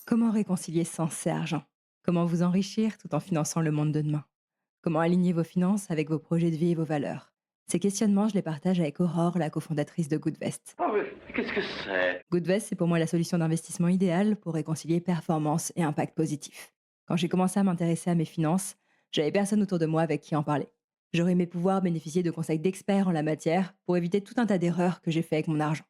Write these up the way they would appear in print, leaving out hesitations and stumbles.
Comment réconcilier sens et argent? Comment vous enrichir tout en finançant le monde de demain? Comment aligner vos finances avec vos projets de vie et vos valeurs? Ces questionnements, je les partage avec Aurore, la cofondatrice de Goodvest. Ah oui, qu'est-ce que c'est? Goodvest, c'est pour moi la solution d'investissement idéale pour réconcilier performance et impact positif. Quand j'ai commencé à m'intéresser à mes finances, j'avais personne autour de moi avec qui en parler. J'aurais aimé pouvoir bénéficier de conseils d'experts en la matière pour éviter tout un tas d'erreurs que j'ai fait avec mon argent.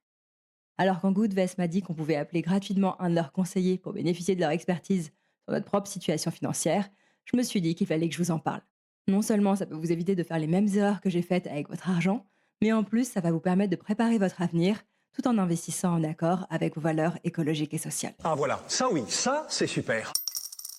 Alors quand Goodvest m'a dit qu'on pouvait appeler gratuitement un de leurs conseillers pour bénéficier de leur expertise sur notre propre situation financière, je me suis dit qu'il fallait que je vous en parle. Non seulement ça peut vous éviter de faire les mêmes erreurs que j'ai faites avec votre argent, mais en plus ça va vous permettre de préparer votre avenir tout en investissant en accord avec vos valeurs écologiques et sociales. Ah voilà, ça oui, ça c'est super.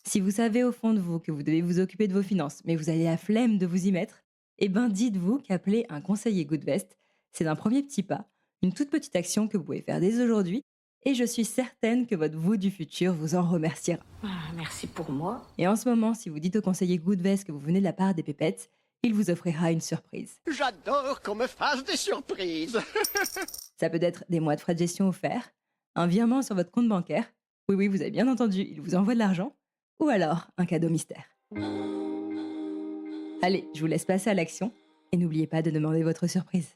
Si vous savez au fond de vous que vous devez vous occuper de vos finances, mais vous avez la flemme de vous y mettre, eh ben dites-vous qu'appeler un conseiller Goodvest, c'est un premier petit pas, une toute petite action que vous pouvez faire dès aujourd'hui, et je suis certaine que votre vous du futur vous en remerciera. Ah, merci pour moi. Et en ce moment, si vous dites au conseiller Goodvest que vous venez de la part des pépettes, il vous offrira une surprise. J'adore qu'on me fasse des surprises. Ça peut être des mois de frais de gestion offerts, un virement sur votre compte bancaire, oui oui, vous avez bien entendu, il vous envoie de l'argent, ou alors un cadeau mystère. Allez, je vous laisse passer à l'action et n'oubliez pas de demander votre surprise.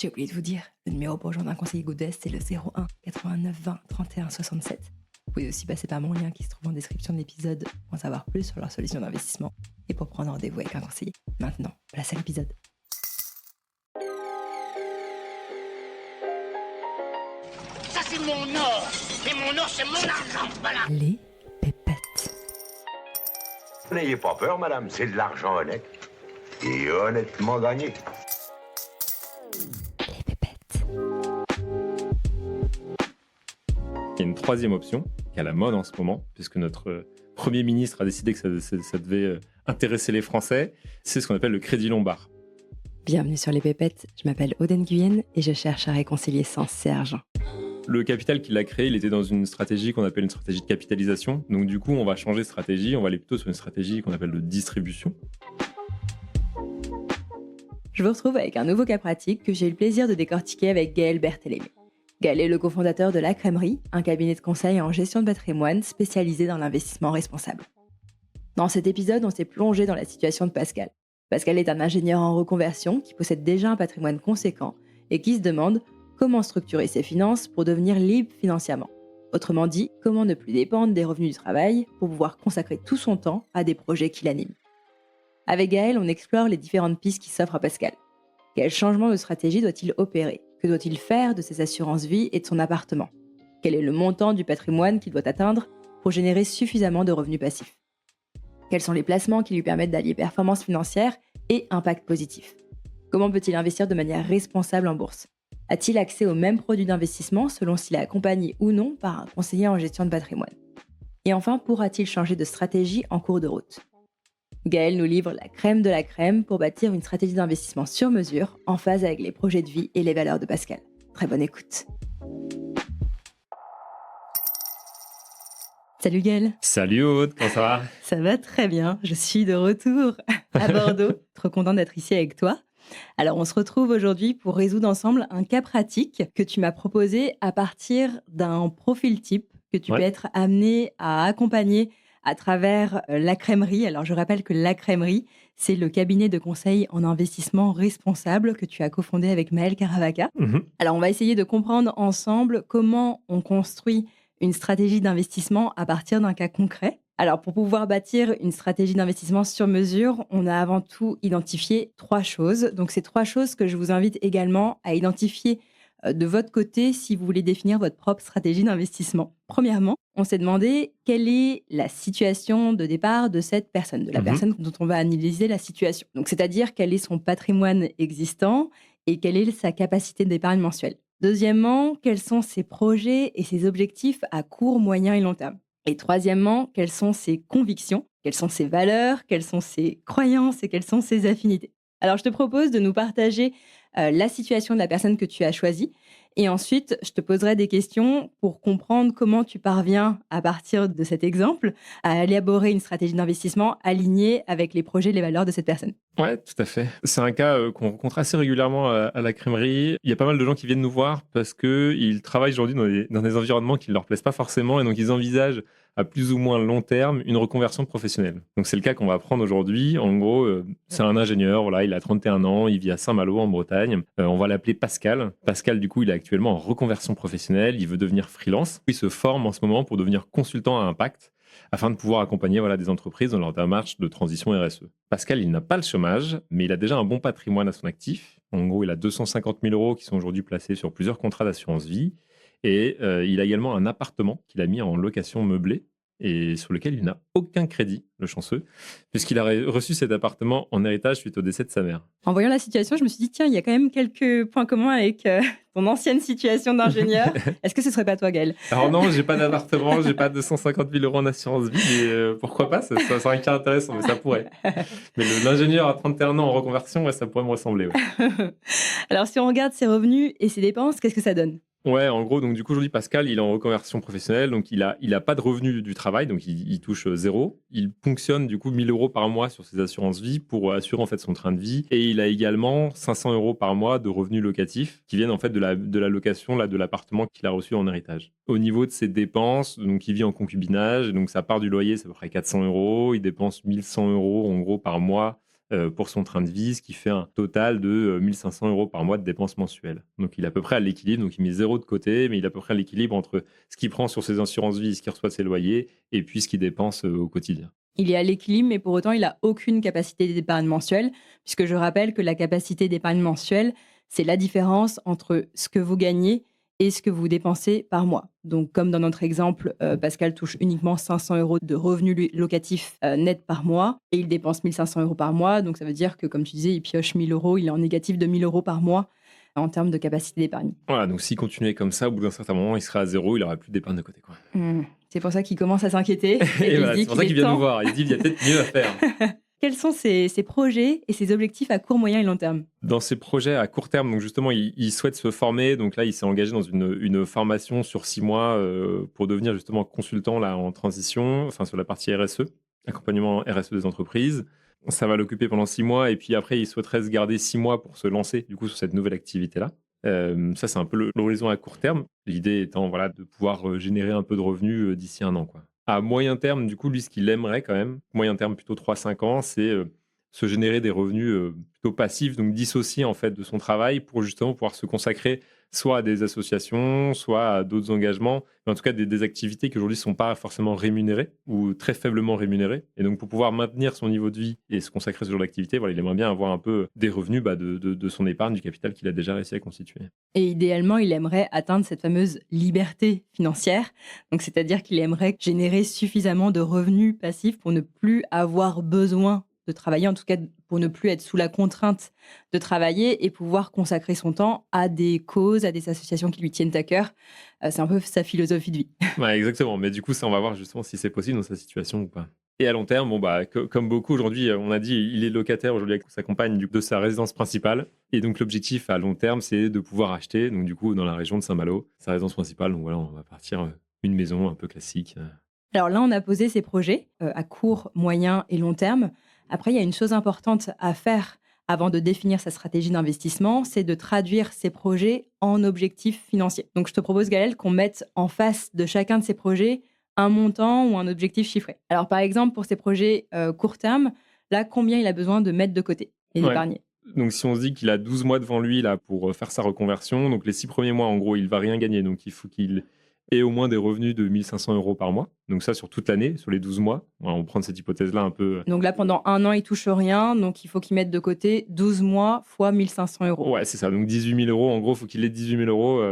J'ai oublié de vous dire, le numéro pour rejoindre un conseiller Goodvest, c'est le 01 89 20 31 67. Vous pouvez aussi passer par mon lien qui se trouve en description de l'épisode pour en savoir plus sur leur solution d'investissement et pour prendre rendez-vous avec un conseiller. Maintenant, place à l'épisode. Ça, c'est mon or. Et mon or, c'est mon argent. Voilà. Les pépettes. N'ayez pas peur, madame, c'est de l'argent honnête. Et honnêtement gagné. Les pépettes. Il y a une troisième option qui est à la mode en ce moment, puisque notre Premier ministre a décidé que ça devait intéresser les Français. C'est ce qu'on appelle le crédit lombard. Bienvenue sur Les Pépettes, je m'appelle Aude Guyenne et je cherche à réconcilier sens et argent. Le capital qu'il a créé, il était dans une stratégie qu'on appelle une stratégie de capitalisation. Donc du coup, on va changer de stratégie, on va aller plutôt sur une stratégie qu'on appelle de distribution. Je vous retrouve avec un nouveau cas pratique que j'ai eu le plaisir de décortiquer avec Gaël Berthélémy. Gaël est le cofondateur de La Crèmerie, un cabinet de conseil en gestion de patrimoine spécialisé dans l'investissement responsable. Dans cet épisode, on s'est plongé dans la situation de Pascal. Pascal est un ingénieur en reconversion qui possède déjà un patrimoine conséquent et qui se demande comment structurer ses finances pour devenir libre financièrement. Autrement dit, comment ne plus dépendre des revenus du travail pour pouvoir consacrer tout son temps à des projets qui l'animent. Avec Gaël, on explore les différentes pistes qui s'offrent à Pascal. Quel changement de stratégie doit-il opérer? Que doit-il faire de ses assurances-vie et de son appartement? Quel est le montant du patrimoine qu'il doit atteindre pour générer suffisamment de revenus passifs? Quels sont les placements qui lui permettent d'allier performance financière et impact positif? Comment peut-il investir de manière responsable en bourse? A-t-il accès aux mêmes produits d'investissement selon s'il est accompagné ou non par un conseiller en gestion de patrimoine? Et enfin, pourra-t-il changer de stratégie en cours de route? Gaël nous livre la crème de la crème pour bâtir une stratégie d'investissement sur mesure en phase avec les projets de vie et les valeurs de Pascal. Très bonne écoute. Salut Gaël. Salut Aude, comment ça va? Ça va très bien, je suis de retour à Bordeaux. Trop contente d'être ici avec toi. Alors on se retrouve aujourd'hui pour résoudre ensemble un cas pratique que tu m'as proposé à partir d'un profil type que tu peux être amené à accompagner à travers La Crèmerie. Alors je rappelle que La Crèmerie, c'est le cabinet de conseil en investissement responsable que tu as cofondé avec Maël Caravaca. Alors on va essayer de comprendre ensemble comment on construit une stratégie d'investissement à partir d'un cas concret. Alors, pour pouvoir bâtir une stratégie d'investissement sur mesure, on a avant tout identifié 3 choses. Donc, c'est 3 choses que je vous invite également à identifier de votre côté si vous voulez définir votre propre stratégie d'investissement. Premièrement, on s'est demandé quelle est la situation de départ de cette personne, de la personne dont on va analyser la situation. Donc, c'est-à-dire quel est son patrimoine existant et quelle est sa capacité d'épargne mensuelle. Deuxièmement, quels sont ses projets et ses objectifs à court, moyen et long terme. Et troisièmement, quelles sont ses convictions, quelles sont ses valeurs, quelles sont ses croyances et quelles sont ses affinités. Alors, je te propose de nous partager la situation de la personne que tu as choisie. Et ensuite, je te poserai des questions pour comprendre comment tu parviens, à partir de cet exemple, à élaborer une stratégie d'investissement alignée avec les projets et les valeurs de cette personne. Ouais, tout à fait. C'est un cas qu'on rencontre assez régulièrement à la crèmerie. Il y a pas mal de gens qui viennent nous voir parce qu'ils travaillent aujourd'hui dans des environnements qui ne leur plaisent pas forcément et donc ils envisagent à plus ou moins long terme une reconversion professionnelle. Donc c'est le cas qu'on va prendre aujourd'hui. En gros, c'est un ingénieur, voilà, il a 31 ans, il vit à Saint-Malo en Bretagne. On va l'appeler Pascal. Pascal, du coup, il est actuellement en reconversion professionnelle, il veut devenir freelance. Il se forme en ce moment pour devenir consultant à impact afin de pouvoir accompagner des entreprises dans leur démarche de transition RSE. Pascal, il n'a pas le chômage, mais il a déjà un bon patrimoine à son actif. En gros, il a 250 000 euros qui sont aujourd'hui placés sur plusieurs contrats d'assurance vie. Et il a également un appartement qu'il a mis en location meublée et sur lequel il n'a aucun crédit, le chanceux, puisqu'il a reçu cet appartement en héritage suite au décès de sa mère. En voyant la situation, je me suis dit, tiens, il y a quand même quelques points communs avec ton ancienne situation d'ingénieur. Est-ce que ce serait pas toi, Gaël? Alors non, j'ai pas d'appartement, j'ai pas 250 000 euros en assurance vie, mais pourquoi pas, ça serait un cas intéressant, mais ça pourrait. Mais l'ingénieur à 31 ans en reconversion, ouais, ça pourrait me ressembler. Ouais. Alors, si on regarde ses revenus et ses dépenses, qu'est-ce que ça donne? Ouais, en gros, donc du coup, aujourd'hui, Pascal, il est en reconversion professionnelle, donc il a pas de revenus du travail, donc il touche zéro. Il ponctionne du coup 1 000 euros par mois sur ses assurances vie pour assurer en fait son train de vie, et il a également 500 euros par mois de revenus locatifs qui viennent en fait de la location de l'appartement qu'il a reçu en héritage. Au niveau de ses dépenses, donc il vit en concubinage, et donc sa part du loyer, c'est à peu près 400 euros. Il dépense 1 100 euros en gros par mois pour son train de vie, ce qui fait un total de 1 500 euros par mois de dépenses mensuelles. Donc il est à peu près à l'équilibre, donc il met zéro de côté, mais il est à peu près à l'équilibre entre ce qu'il prend sur ses assurances vie, ce qu'il reçoit de ses loyers, et puis ce qu'il dépense au quotidien. Il est à l'équilibre, mais pour autant, il n'a aucune capacité d'épargne mensuelle, puisque je rappelle que la capacité d'épargne mensuelle, c'est la différence entre ce que vous gagnez et ce que vous dépensez par mois. Donc, comme dans notre exemple, Pascal touche uniquement 500 euros de revenus locatifs nets par mois et il dépense 1 500 euros par mois. Donc, ça veut dire que, comme tu disais, il pioche 1 000 euros, il est en négatif de 1 000 euros par mois en termes de capacité d'épargne. Voilà, donc s'il continuait comme ça, au bout d'un certain moment, il serait à zéro, il n'aurait plus d'épargne de côté. Quoi. C'est pour ça qu'il commence à s'inquiéter. Et voilà, c'est pour ça qu'il vient nous voir. Il dit qu'il y a peut-être mieux à faire. Quels sont ses projets et ses objectifs à court, moyen et long terme? Dans ses projets à court terme, donc justement, il souhaite se former. Donc là, il s'est engagé dans une formation sur 6 mois pour devenir justement consultant là, en transition, enfin sur la partie RSE, accompagnement RSE des entreprises. Ça va l'occuper pendant 6 mois et puis après, il souhaiterait se garder 6 mois pour se lancer du coup sur cette nouvelle activité-là. Ça, c'est un peu l'horizon à court terme. L'idée étant de pouvoir générer un peu de revenus d'ici 1 an, quoi. À moyen terme, du coup, lui, ce qu'il aimerait quand même, moyen terme plutôt 3-5 ans, c'est se générer des revenus plutôt passifs, donc dissociés en fait de son travail pour justement pouvoir se consacrer soit à des associations, soit à d'autres engagements, mais en tout cas des activités qui aujourd'hui ne sont pas forcément rémunérées ou très faiblement rémunérées. Et donc pour pouvoir maintenir son niveau de vie et se consacrer à ce genre d'activité, il aimerait bien avoir un peu des revenus de son épargne, du capital qu'il a déjà réussi à constituer. Et idéalement, il aimerait atteindre cette fameuse liberté financière. Donc c'est-à-dire qu'il aimerait générer suffisamment de revenus passifs pour ne plus avoir besoin de travailler, en tout cas pour ne plus être sous la contrainte de travailler et pouvoir consacrer son temps à des causes, à des associations qui lui tiennent à cœur. C'est un peu sa philosophie de vie. Ouais, exactement. Mais du coup, ça, on va voir justement si c'est possible dans sa situation ou pas. Et à long terme, comme beaucoup aujourd'hui, on a dit, il est locataire aujourd'hui avec sa compagne de sa résidence principale. Et donc, l'objectif à long terme, c'est de pouvoir acheter, donc du coup, dans la région de Saint-Malo, sa résidence principale. Donc voilà, on va partir une maison un peu classique. Alors là, on a posé ses projets à court, moyen et long terme. Après, il y a une chose importante à faire avant de définir sa stratégie d'investissement, c'est de traduire ses projets en objectifs financiers. Donc, je te propose, Gaël, qu'on mette en face de chacun de ces projets un montant ou un objectif chiffré. Alors, par exemple, pour ces projets court terme, là, combien il a besoin de mettre de côté et d'épargner? Donc, si on se dit qu'il a 12 mois devant lui là, pour faire sa reconversion, donc les 6 premiers mois, en gros, il ne va rien gagner. Donc, il faut qu'il ait au moins des revenus de 1 500 euros par mois. Donc ça, sur toute l'année, sur les 12 mois. On prend cette hypothèse-là un peu. Donc là, pendant 1 an, il ne touche rien. Donc, il faut qu'il mette de côté 12 mois fois 1 500 euros. Ouais, c'est ça. Donc, 18 000 euros. En gros, il faut qu'il ait 18 000 euros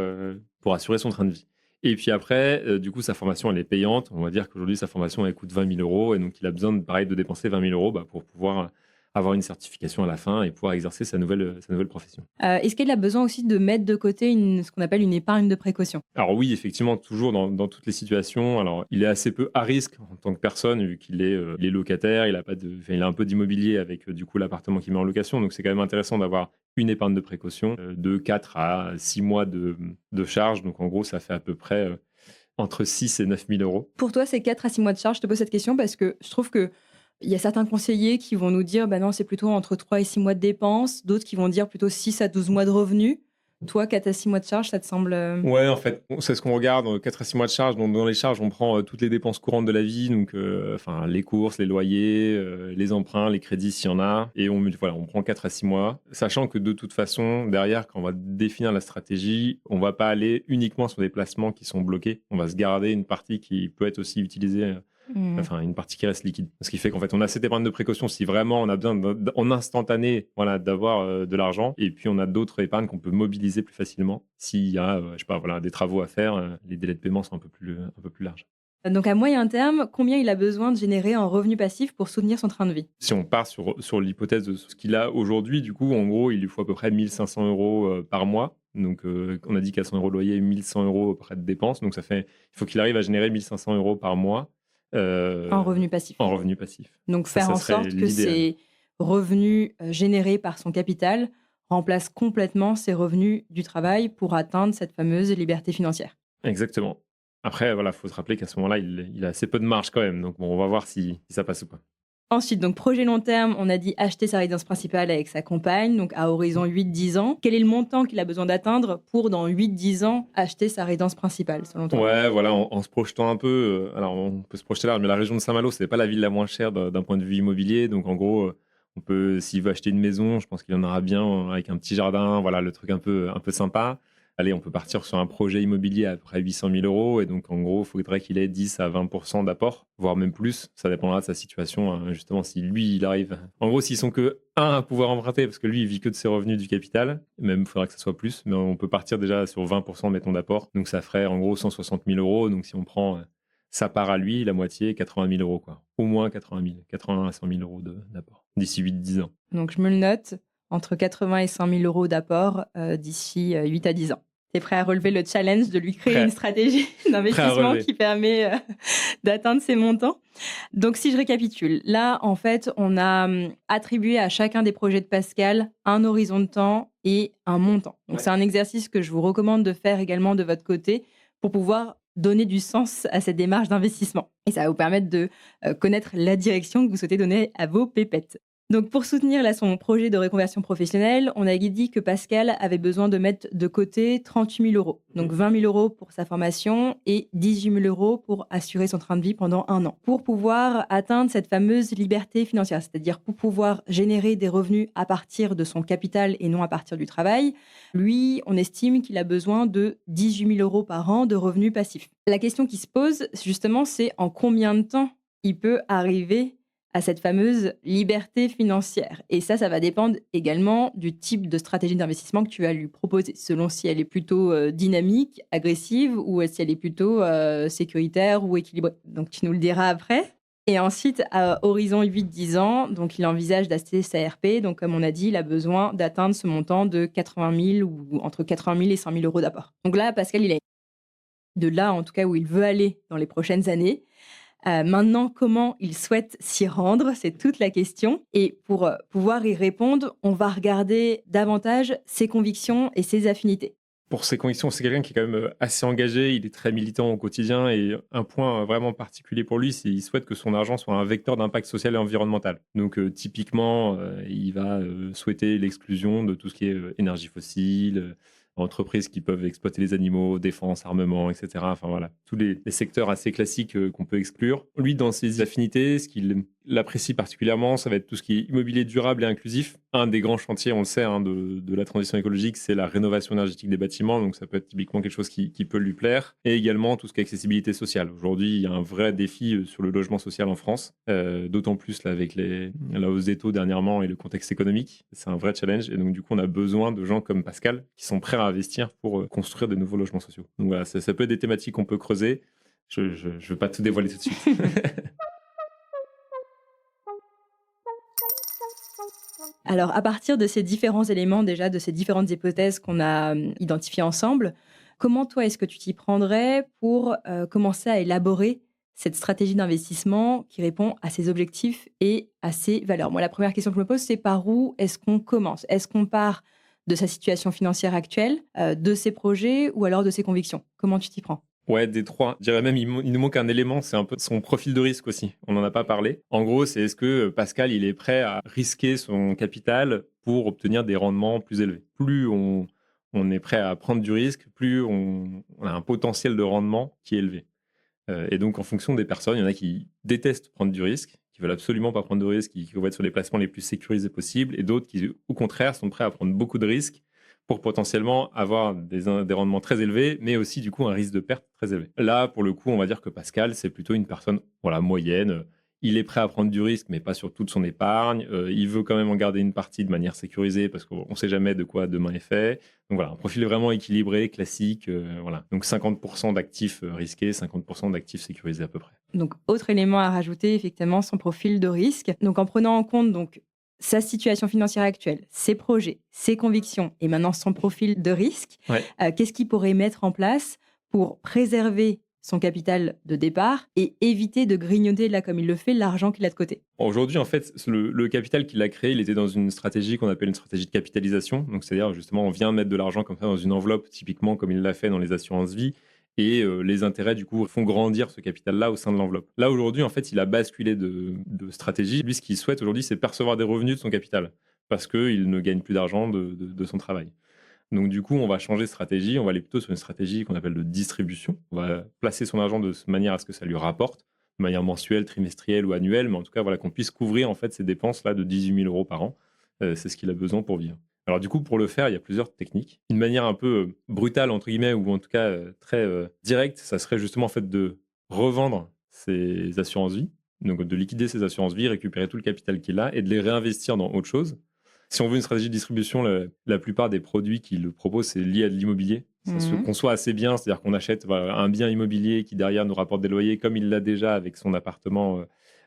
pour assurer son train de vie. Et puis après, du coup, sa formation, elle est payante. On va dire qu'aujourd'hui, sa formation, elle coûte 20 000 euros. Et donc, il a besoin, de dépenser 20 000 euros pour pouvoir avoir une certification à la fin et pouvoir exercer sa nouvelle profession. Est-ce qu'il a besoin aussi de mettre de côté ce qu'on appelle une épargne de précaution? Alors oui, effectivement, toujours dans toutes les situations. Alors, il est assez peu à risque en tant que personne, vu qu'il est locataire, il a un peu d'immobilier avec du coup l'appartement qu'il met en location. Donc, c'est quand même intéressant d'avoir une épargne de précaution de 4 à 6 mois de charge. Donc, en gros, ça fait à peu près entre 6 et 9 000 euros. Pour toi, c'est 4 à 6 mois de charge. Je te pose cette question parce que je trouve que Il y a certains conseillers qui vont nous dire, bah non, c'est plutôt entre 3 et 6 mois de dépenses, d'autres qui vont dire plutôt 6 à 12 mois de revenus. Toi, 4 à 6 mois de charge, ça te semble... Ouais, en fait, c'est ce qu'on regarde, 4 à 6 mois de charge. Donc, dans les charges, on prend toutes les dépenses courantes de la vie, donc les courses, les loyers, les emprunts, les crédits s'il y en a, et on prend 4 à 6 mois, sachant que de toute façon, derrière, quand on va définir la stratégie, on va pas aller uniquement sur des placements qui sont bloqués, on va se garder une partie qui peut être aussi utilisée, une partie qui reste liquide. Ce qui fait qu'en fait, on a cette épargne de précaution si vraiment on a besoin en instantané d'avoir de l'argent. Et puis, on a d'autres épargnes qu'on peut mobiliser plus facilement s'il y a des travaux à faire. Les délais de paiement sont un peu plus larges. Donc, à moyen terme, combien il a besoin de générer en revenu passif pour soutenir son train de vie? Si on part sur l'hypothèse de ce qu'il a aujourd'hui, du coup, en gros, il lui faut à peu près 1 500 € par mois. Donc, on a dit qu'à 100 € de loyer, 1 100 € à peu près de dépenses. Donc, il faut qu'il arrive à générer 1 500 € par mois. En revenu passif. En revenu passif. Donc, Ça faire en serait sorte que l'idéal. ces revenus générés par son capital remplacent complètement ses revenus du travail pour atteindre cette fameuse liberté financière. Exactement. Après, faut se rappeler qu'à ce moment-là, il a assez peu de marge quand même. Donc, bon, on va voir si ça passe ou pas. Ensuite, donc projet long terme, on a dit acheter sa résidence principale avec sa compagne, donc à horizon 8-10 ans. Quel est le montant qu'il a besoin d'atteindre pour, dans 8-10 ans, acheter sa résidence principale, selon toi? Ouais, voilà, en se projetant un peu. Alors, on peut se projeter large, mais la région de Saint-Malo, c'est pas la ville la moins chère d'un point de vue immobilier. Donc, en gros, on peut, s'il veut acheter une maison, je pense qu'il en aura bien avec un petit jardin, voilà, le truc un peu sympa. Allez, on peut partir sur un projet immobilier à peu près 800 000 €. Et donc, en gros, il faudrait qu'il ait 10 à 20% d'apport, voire même plus. Ça dépendra de sa situation, justement, si lui, il arrive. En gros, s'ils sont que un à pouvoir emprunter, parce que lui, il vit que de ses revenus du capital, même il faudra que ça soit plus, mais on peut partir déjà sur 20%, mettons, d'apport. Donc, ça ferait en gros 160 000 €. Donc, si on prend sa part à lui, la moitié, 80 000 €, quoi. Au moins 80 000, 80 à 100 000 € d'apport d'ici 8-10 ans. Donc, je me le note, entre 80 et 100 000 € d'apport d'ici 8 à 10 ans. T'es prêt à relever le challenge de lui créer Prêt. une stratégie d'investissement qui permet d'atteindre ces montants? Donc, si je récapitule, là, en fait, on a attribué à chacun des projets de Pascal un horizon de temps et un montant. Donc, c'est un exercice que je vous recommande de faire également de votre côté pour pouvoir donner du sens à cette démarche d'investissement. Et ça va vous permettre de connaître la direction que vous souhaitez donner à vos pépettes. Donc, pour soutenir là, son projet de reconversion professionnelle, on a dit que Pascal avait besoin de mettre de côté 38 000 €. Donc, 20 000 € pour sa formation et 18 000 € pour assurer son train de vie pendant 1 an. Pour pouvoir atteindre cette fameuse liberté financière, c'est-à-dire pour pouvoir générer des revenus à partir de son capital et non à partir du travail, lui, on estime qu'il a besoin de 18 000 € par an de revenus passifs. La question qui se pose, justement, c'est en combien de temps il peut arriver à cette fameuse liberté financière. Et ça va dépendre également du type de stratégie d'investissement que tu vas lui proposer, selon si elle est plutôt dynamique, agressive, ou si elle est plutôt sécuritaire ou équilibrée. Donc, tu nous le diras après. Et ensuite, à horizon 8-10 ans, donc il envisage d'acheter sa RP. Donc, comme on a dit, il a besoin d'atteindre ce montant de 80 000 ou entre 80 000 et 100 000 € d'apport. Donc là, Pascal, il est de là, en tout cas, où il veut aller dans les prochaines années. Maintenant, comment il souhaite s'y rendre, c'est toute la question. Et pour pouvoir y répondre, on va regarder davantage ses convictions et ses affinités. Pour ses convictions, c'est quelqu'un qui est quand même assez engagé, il est très militant au quotidien et un point vraiment particulier pour lui, c'est qu'il souhaite que son argent soit un vecteur d'impact social et environnemental. Donc typiquement, il va souhaiter l'exclusion de tout ce qui est énergie fossile, entreprises qui peuvent exploiter les animaux, défense, armement, etc. Enfin voilà, tous les secteurs assez classiques qu'on peut exclure. Lui, dans ses affinités, ce qu'il l'apprécie particulièrement, ça va être tout ce qui est immobilier durable et inclusif. Un des grands chantiers, on le sait, de la transition écologique, c'est la rénovation énergétique des bâtiments. Donc ça peut être typiquement quelque chose qui peut lui plaire. Et également tout ce qui est accessibilité sociale. Aujourd'hui, il y a un vrai défi sur le logement social en France, d'autant plus là, avec la hausse des taux dernièrement et le contexte économique. C'est un vrai challenge. Et donc du coup, on a besoin de gens comme Pascal qui sont prêts à investir pour construire de nouveaux logements sociaux. Donc voilà, ça peut être des thématiques qu'on peut creuser. Je ne veux pas tout dévoiler tout de suite. Alors, à partir de ces différents éléments, déjà, de ces différentes hypothèses qu'on a identifiées ensemble, comment toi, est-ce que tu t'y prendrais pour commencer à élaborer cette stratégie d'investissement qui répond à ses objectifs et à ses valeurs? Moi, la première question que je me pose, c'est par où est-ce qu'on commence? Est-ce qu'on part de sa situation financière actuelle, de ses projets ou alors de ses convictions? Comment tu t'y prends? Ouais, des trois. Je dirais même, il nous manque un élément, c'est un peu son profil de risque aussi. On n'en a pas parlé. En gros, c'est est-ce que Pascal, il est prêt à risquer son capital pour obtenir des rendements plus élevés. Plus on est prêt à prendre du risque, plus on a un potentiel de rendement qui est élevé. Et donc, en fonction des personnes, il y en a qui détestent prendre du risque, qui veulent absolument pas prendre de risque, qui vont être sur les placements les plus sécurisés possibles, et d'autres qui, au contraire, sont prêts à prendre beaucoup de risques pour potentiellement avoir des rendements très élevés, mais aussi du coup un risque de perte très élevé. Là, pour le coup, on va dire que Pascal, c'est plutôt une personne moyenne. Il est prêt à prendre du risque, mais pas sur toute son épargne. Il veut quand même en garder une partie de manière sécurisée parce qu'on ne sait jamais de quoi demain est fait. Donc voilà, un profil vraiment équilibré, classique. Voilà. Donc 50% d'actifs risqués, 50% d'actifs sécurisés à peu près. Donc, autre élément à rajouter, effectivement, son profil de risque. Donc, en prenant en compte sa situation financière actuelle, ses projets, ses convictions et maintenant son profil de risque, Ouais. Qu'est-ce qu'il pourrait mettre en place pour préserver son capital de départ et éviter de grignoter, là, comme il le fait, l'argent qu'il a de côté? Aujourd'hui, en fait, le capital qu'il a créé, il était dans une stratégie qu'on appelle une stratégie de capitalisation. Donc, c'est-à-dire, justement, on vient mettre de l'argent comme ça dans une enveloppe, typiquement comme il l'a fait dans les assurances-vie. Et les intérêts, du coup, font grandir ce capital-là au sein de l'enveloppe. Là, aujourd'hui, en fait, il a basculé de stratégie. Lui, ce qu'il souhaite aujourd'hui, c'est percevoir des revenus de son capital parce qu'il ne gagne plus d'argent de son travail. Donc, du coup, on va changer de stratégie. On va aller plutôt sur une stratégie qu'on appelle de distribution. On va placer son argent de manière à ce que ça lui rapporte, de manière mensuelle, trimestrielle ou annuelle. Mais en tout cas, voilà, qu'on puisse couvrir en fait ces dépenses-là de 18 000 € par an. C'est ce qu'il a besoin pour vivre. Alors, du coup, pour le faire, il y a plusieurs techniques. Une manière un peu brutale, entre guillemets, ou en tout cas très directe, ça serait justement en fait de revendre ses assurances-vie, donc de liquider ses assurances-vie, récupérer tout le capital qu'il a et de les réinvestir dans autre chose. Si on veut une stratégie de distribution, la plupart des produits qu'il propose, c'est lié à de l'immobilier. Ça se conçoit assez bien, c'est-à-dire qu'on achète un bien immobilier qui derrière nous rapporte des loyers comme il l'a déjà avec son appartement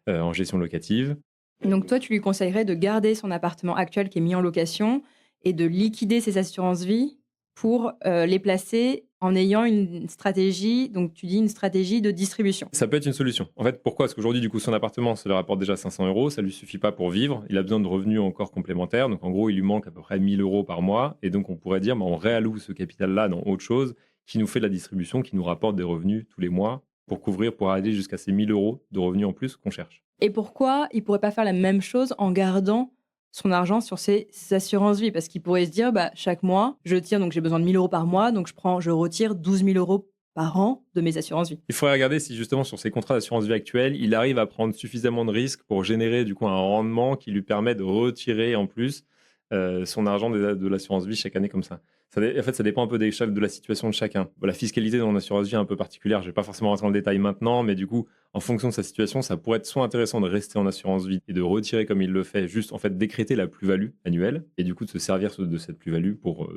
en gestion locative. Donc, toi, tu lui conseillerais de garder son appartement actuel qui est mis en location et de liquider ses assurances-vie pour les placer en ayant une stratégie, donc tu dis une stratégie de distribution. Ça peut être une solution. En fait, pourquoi? Parce qu'aujourd'hui, du coup, son appartement, ça lui rapporte déjà 500 €, ça lui suffit pas pour vivre. Il a besoin de revenus encore complémentaires. Donc, en gros, il lui manque à peu près 1 000 € par mois. Et donc, on pourrait dire, on réalloue ce capital-là dans autre chose qui nous fait de la distribution, qui nous rapporte des revenus tous les mois pour aller jusqu'à ces 1 000 € de revenus en plus qu'on cherche. Et pourquoi il pourrait pas faire la même chose en gardant son argent sur ses assurances-vie? Parce qu'il pourrait se dire, chaque mois, je tire, donc j'ai besoin de 1 000 € par mois, donc je retire 12 000 € par an de mes assurances-vie. Il faudrait regarder si justement sur ses contrats d'assurance-vie actuels, il arrive à prendre suffisamment de risques pour générer du coup un rendement qui lui permet de retirer en plus son argent de l'assurance-vie chaque année comme ça. En fait, ça dépend un peu de la situation de chacun. La fiscalité dans l'assurance-vie est un peu particulière. Je ne vais pas forcément rentrer dans le détail maintenant, mais du coup, en fonction de sa situation, ça pourrait être soit intéressant de rester en assurance-vie et de retirer comme il le fait, juste en fait décréter la plus-value annuelle et du coup de se servir de cette plus-value pour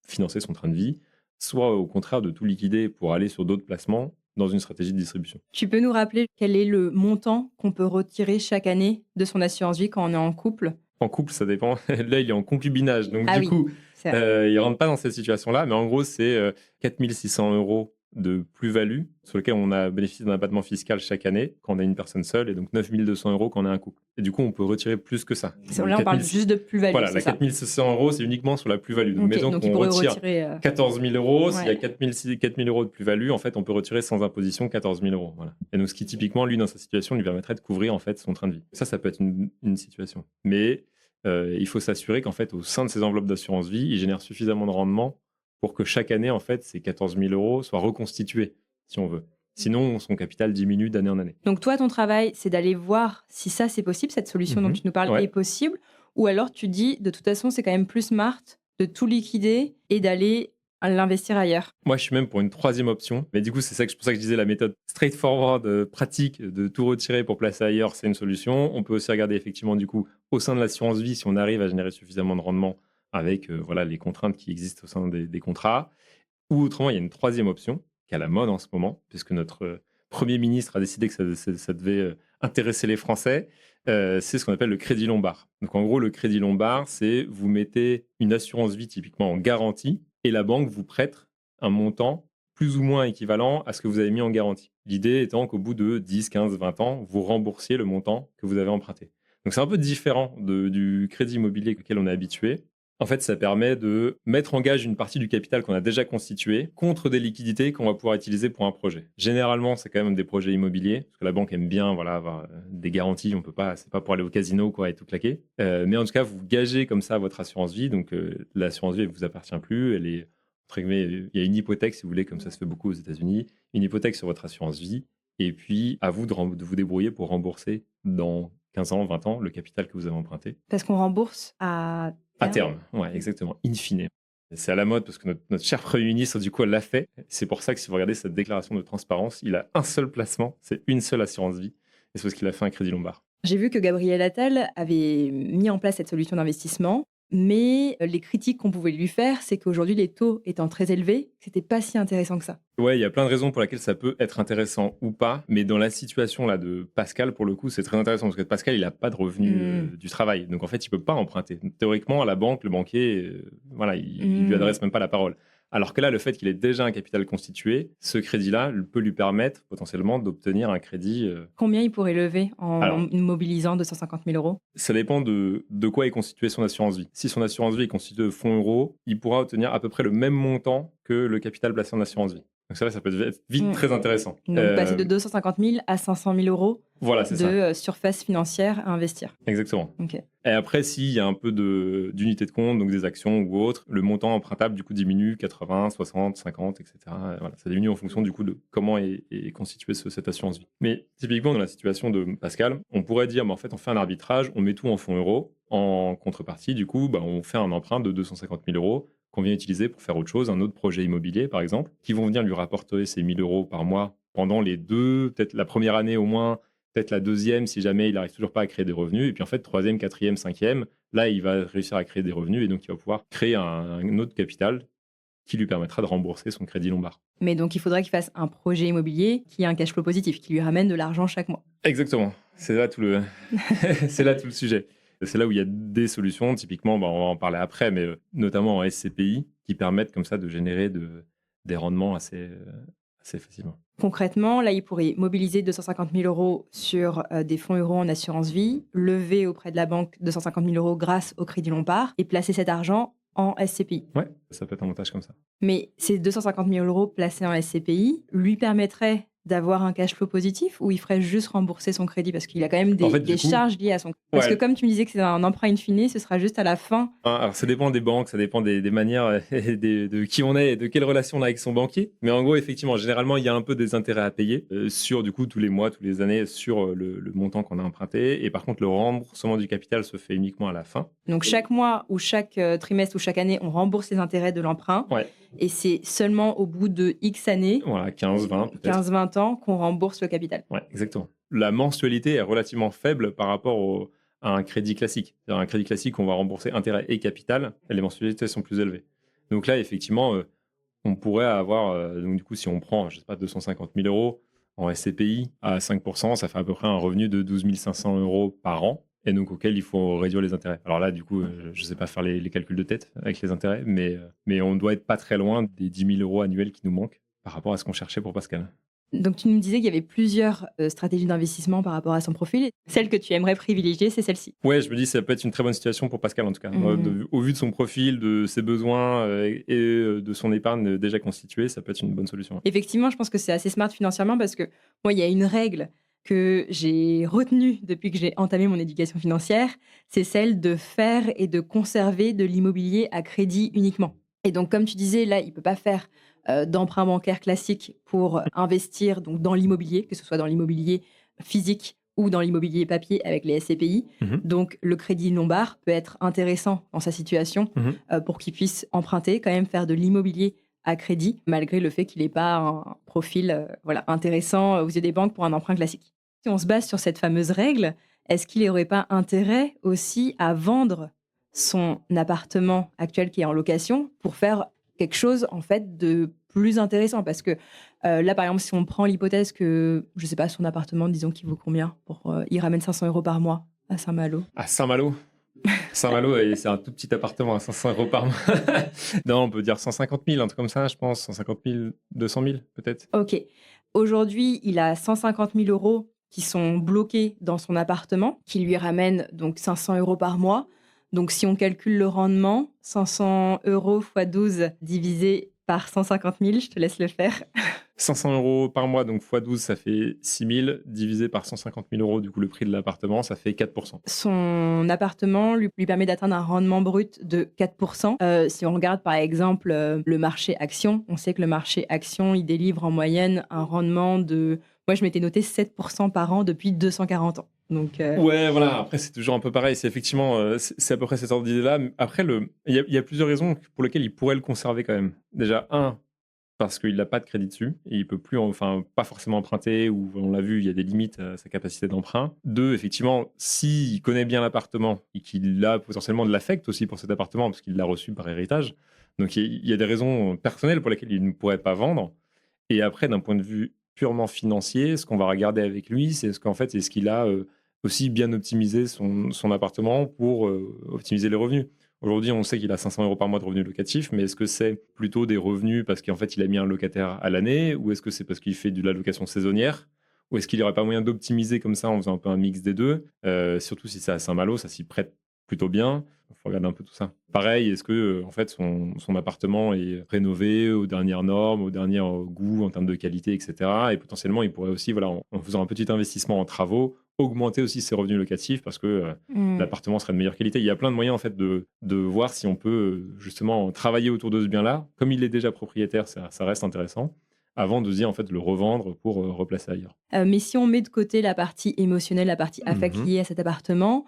financer son train de vie, soit au contraire de tout liquider pour aller sur d'autres placements dans une stratégie de distribution. Tu peux nous rappeler quel est le montant qu'on peut retirer chaque année de son assurance-vie quand on est en couple? En couple, ça dépend. Là, il est en concubinage. Donc, Ah du oui, coup, c'est vrai. il ne rentre pas dans cette situation-là. Mais en gros, c'est 4 600 € de plus-value sur lequel on a bénéficié d'un abattement fiscal chaque année quand on a une personne seule et donc 9 200 € quand on est un couple. Et du coup, on peut retirer plus que ça. Là, on parle juste de plus-value. Voilà, c'est la ça. 4 600 €, c'est uniquement sur la plus-value. Donc, Ok, mettons donc il qu'on pourrait retire retirer. 14 000 €. S'il y a Ouais. 4 000 € de plus-value, en fait, on peut retirer sans imposition 14 000 €. Voilà. Et donc, ce qui, typiquement, lui, dans sa situation, lui permettrait de couvrir en fait son train de vie. Ça peut être une situation. Mais il faut s'assurer qu'en fait, au sein de ces enveloppes d'assurance-vie, il génère suffisamment de rendement pour que chaque année, en fait, ces 14 000 € soient reconstitués, si on veut. Sinon, son capital diminue d'année en année. Donc toi, ton travail, c'est d'aller voir si ça, c'est possible, cette solution dont tu nous parles Ouais. est possible, ou alors tu dis, de toute façon, c'est quand même plus smart de tout liquider et d'aller l'investir ailleurs. Moi, je suis même pour une troisième option. Mais du coup, c'est pour ça que je disais la méthode straightforward, pratique, de tout retirer pour placer ailleurs, c'est une solution. On peut aussi regarder effectivement, du coup, au sein de l'assurance vie, si on arrive à générer suffisamment de rendement avec les contraintes qui existent au sein des contrats. Ou autrement, il y a une troisième option qui est à la mode en ce moment, puisque notre Premier ministre a décidé que ça devait intéresser les Français. C'est ce qu'on appelle le crédit lombard. Donc en gros, le crédit lombard, c'est vous mettez une assurance vie typiquement en garantie et la banque vous prête un montant plus ou moins équivalent à ce que vous avez mis en garantie. L'idée étant qu'au bout de 10, 15, 20 ans, vous remboursiez le montant que vous avez emprunté. Donc c'est un peu différent du crédit immobilier auquel on est habitué. En fait, ça permet de mettre en gage une partie du capital qu'on a déjà constitué contre des liquidités qu'on va pouvoir utiliser pour un projet. Généralement, c'est quand même des projets immobiliers, parce que la banque aime bien avoir des garanties. On peut pas, c'est pas pour aller au casino et tout claquer. Mais en tout cas, vous gagez comme ça votre assurance vie. Donc, l'assurance vie, elle vous appartient plus. Elle est, entre guillemets, il y a une hypothèque, si vous voulez, comme ça se fait beaucoup aux États-Unis, une hypothèque sur votre assurance vie. Et puis, à vous de vous débrouiller pour rembourser dans 15 ans, 20 ans, le capital que vous avez emprunté. Parce qu'on rembourse à terme, ouais, exactement, in fine. C'est à la mode parce que notre cher Premier ministre, du coup, elle l'a fait. C'est pour ça que si vous regardez cette déclaration de transparence, il a un seul placement, c'est une seule assurance vie. Et c'est parce qu'il a fait un crédit Lombard. J'ai vu que Gabriel Attal avait mis en place cette solution d'investissement, mais les critiques qu'on pouvait lui faire, c'est qu'aujourd'hui, les taux étant très élevés, c'était pas si intéressant que ça. Ouais, il y a plein de raisons pour lesquelles ça peut être intéressant ou pas, mais dans la situation là de Pascal, pour le coup, c'est très intéressant parce que Pascal, il n'a pas de revenus du travail, donc en fait, il peut pas emprunter. Théoriquement, à la banque, le banquier, il lui adresse même pas la parole. Alors que là, le fait qu'il ait déjà un capital constitué, ce crédit-là peut lui permettre potentiellement d'obtenir un crédit. Combien il pourrait lever en mobilisant 250 000 euros? Ça dépend de quoi est constituée son assurance vie. Si son assurance vie est constituée de fonds euros, il pourra obtenir à peu près le même montant que le capital placé en assurance vie. Donc ça peut être vite très intéressant. Donc passer de 250 000 à 500 000 euros de surface financière à investir. Exactement. Okay. Et après, s'il y a un peu d'unité de compte, donc des actions ou autres, le montant empruntable du coup diminue, 80, 60, 50, etc. Voilà, ça diminue en fonction du coup de comment est constituée cette assurance vie. Mais typiquement, dans la situation de Pascal, on pourrait dire, en fait, on fait un arbitrage, on met tout en fonds euros. En contrepartie, du coup, on fait un emprunt de 250 000 euros qu'on vient utiliser pour faire autre chose, un autre projet immobilier, par exemple, qui vont venir lui rapporter ces 1 000 euros par mois pendant les deux, peut-être la première année au moins, peut-être la deuxième, si jamais il n'arrive toujours pas à créer des revenus. Et puis en fait, troisième, quatrième, cinquième, là, il va réussir à créer des revenus et donc il va pouvoir créer un autre capital qui lui permettra de rembourser son crédit Lombard. Mais donc, il faudrait qu'il fasse un projet immobilier qui a un cash flow positif, qui lui ramène de l'argent chaque mois. Exactement. C'est là tout le, c'est là tout le sujet. C'est là où il y a des solutions, typiquement, on va en parler après, mais notamment en SCPI, qui permettent comme ça de générer des rendements assez facilement. Concrètement, là, il pourrait mobiliser 250 000 euros sur des fonds euros en assurance vie, lever auprès de la banque 250 000 euros grâce au crédit Lombard et placer cet argent en SCPI. Ouais, ça peut être un montage comme ça. Mais ces 250 000 euros placés en SCPI lui permettraient d'avoir un cash flow positif ou il ferait juste rembourser son crédit parce qu'il a quand même des charges liées à son crédit. Parce que comme tu me disais que c'est un emprunt in fine, ce sera juste à la fin. Alors ça dépend des banques, ça dépend des manières et de qui on est et de quelle relation on a avec son banquier. Mais en gros, effectivement, généralement, il y a un peu des intérêts à payer sur du coup tous les mois, toutes les années sur le montant qu'on a emprunté. Et par contre, le remboursement du capital se fait uniquement à la fin. Donc chaque mois ou chaque trimestre ou chaque année, on rembourse les intérêts de l'emprunt. Ouais. Et c'est seulement au bout de X années, voilà, 15, 20 peut-être. 15-20 ans, qu'on rembourse le capital. Ouais, exactement. La mensualité est relativement faible par rapport à un crédit classique. C'est-à-dire un crédit classique, on va rembourser intérêt et capital, et les mensualités sont plus élevées. Donc là, effectivement, on pourrait avoir, donc du coup, si on prend, je sais pas, 250 000 euros en SCPI à 5%, ça fait à peu près un revenu de 12 500 euros par an, et donc auquel il faut réduire les intérêts. Alors là, du coup, je ne sais pas faire les calculs de tête avec les intérêts, mais on doit être pas très loin des 10 000 euros annuels qui nous manquent par rapport à ce qu'on cherchait pour Pascal. Donc tu nous disais qu'il y avait plusieurs stratégies d'investissement par rapport à son profil. Celle que tu aimerais privilégier, c'est celle-ci. Ouais, je me dis que ça peut être une très bonne situation pour Pascal en tout cas. Au vu de son profil, de ses besoins et de son épargne déjà constituée, ça peut être une bonne solution. Effectivement, je pense que c'est assez smart financièrement parce que moi, il y a une règle que j'ai retenue depuis que j'ai entamé mon éducation financière, c'est celle de faire et de conserver de l'immobilier à crédit uniquement. Et donc, comme tu disais, là, il ne peut pas faire d'emprunt bancaire classique pour investir donc, dans l'immobilier, que ce soit dans l'immobilier physique ou dans l'immobilier papier avec les SCPI. Donc, le crédit Lombard peut être intéressant dans sa situation pour qu'il puisse emprunter, quand même faire de l'immobilier à crédit, malgré le fait qu'il n'ait pas un profil intéressant aux yeux des banques pour un emprunt classique. Si on se base sur cette fameuse règle, est-ce qu'il n'aurait pas intérêt aussi à vendre son appartement actuel qui est en location pour faire quelque chose en fait de plus intéressant? Parce que là, par exemple, si on prend l'hypothèse que, je ne sais pas, son appartement, disons qu'il vaut combien il ramène 500 euros par mois à Saint-Malo. À Saint-Malo Saint-Malo, c'est un tout petit appartement à 500 euros par mois. Non, on peut dire 150 000, un truc comme ça, je pense. 150 000, 200 000 peut-être. Ok. Aujourd'hui, il a 150 000 euros qui sont bloqués dans son appartement, qui lui ramènent donc 500 euros par mois. Donc, si on calcule le rendement, 500 euros x 12 divisé par 150 000, je te laisse le faire. 500 euros par mois, donc x 12, ça fait 6 000, divisé par 150 000 euros, du coup, le prix de l'appartement, ça fait 4%. Son appartement lui permet d'atteindre un rendement brut de 4%. Si on regarde par exemple le marché action, on sait que le marché action, il délivre en moyenne un rendement de... Moi, je m'étais noté 7% par an depuis 240 ans. Donc, Ouais, voilà, après, c'est toujours un peu pareil. C'est effectivement, c'est à peu près cette ordre d'idée-là. Après, il y a plusieurs raisons pour lesquelles il pourrait le conserver quand même. Déjà, parce qu'il n'a pas de crédit dessus et il peut plus, enfin, pas forcément emprunter, ou on l'a vu, il y a des limites à sa capacité d'emprunt. 2, effectivement, s'il connaît bien l'appartement et qu'il a potentiellement de l'affect aussi pour cet appartement, parce qu'il l'a reçu par héritage, donc il y a des raisons personnelles pour lesquelles il ne pourrait pas vendre. Et après, d'un point de vue purement financier, ce qu'on va regarder avec lui, c'est est-ce qu'il a aussi bien optimisé son appartement pour optimiser les revenus. Aujourd'hui, on sait qu'il a 500 euros par mois de revenus locatifs, mais est-ce que c'est plutôt des revenus parce qu'en fait, il a mis un locataire à l'année, ou est-ce que c'est parce qu'il fait de la location saisonnière, ou est-ce qu'il n'y aurait pas moyen d'optimiser comme ça en faisant un peu un mix des deux. Surtout si c'est à Saint-Malo, ça s'y prête plutôt bien. Il faut regarder un peu tout ça. Pareil, est-ce que en fait, son appartement est rénové aux dernières normes, aux derniers goûts en termes de qualité, etc. Et potentiellement, il pourrait aussi, voilà, en faisant un petit investissement en travaux, augmenter aussi ses revenus locatifs parce que l'appartement serait de meilleure qualité. Il y a plein de moyens en fait de voir si on peut justement travailler autour de ce bien-là. Comme il est déjà propriétaire, ça reste intéressant, avant de se dire en fait le revendre pour replacer ailleurs. mais si on met de côté la partie émotionnelle, la partie affect liée à cet appartement,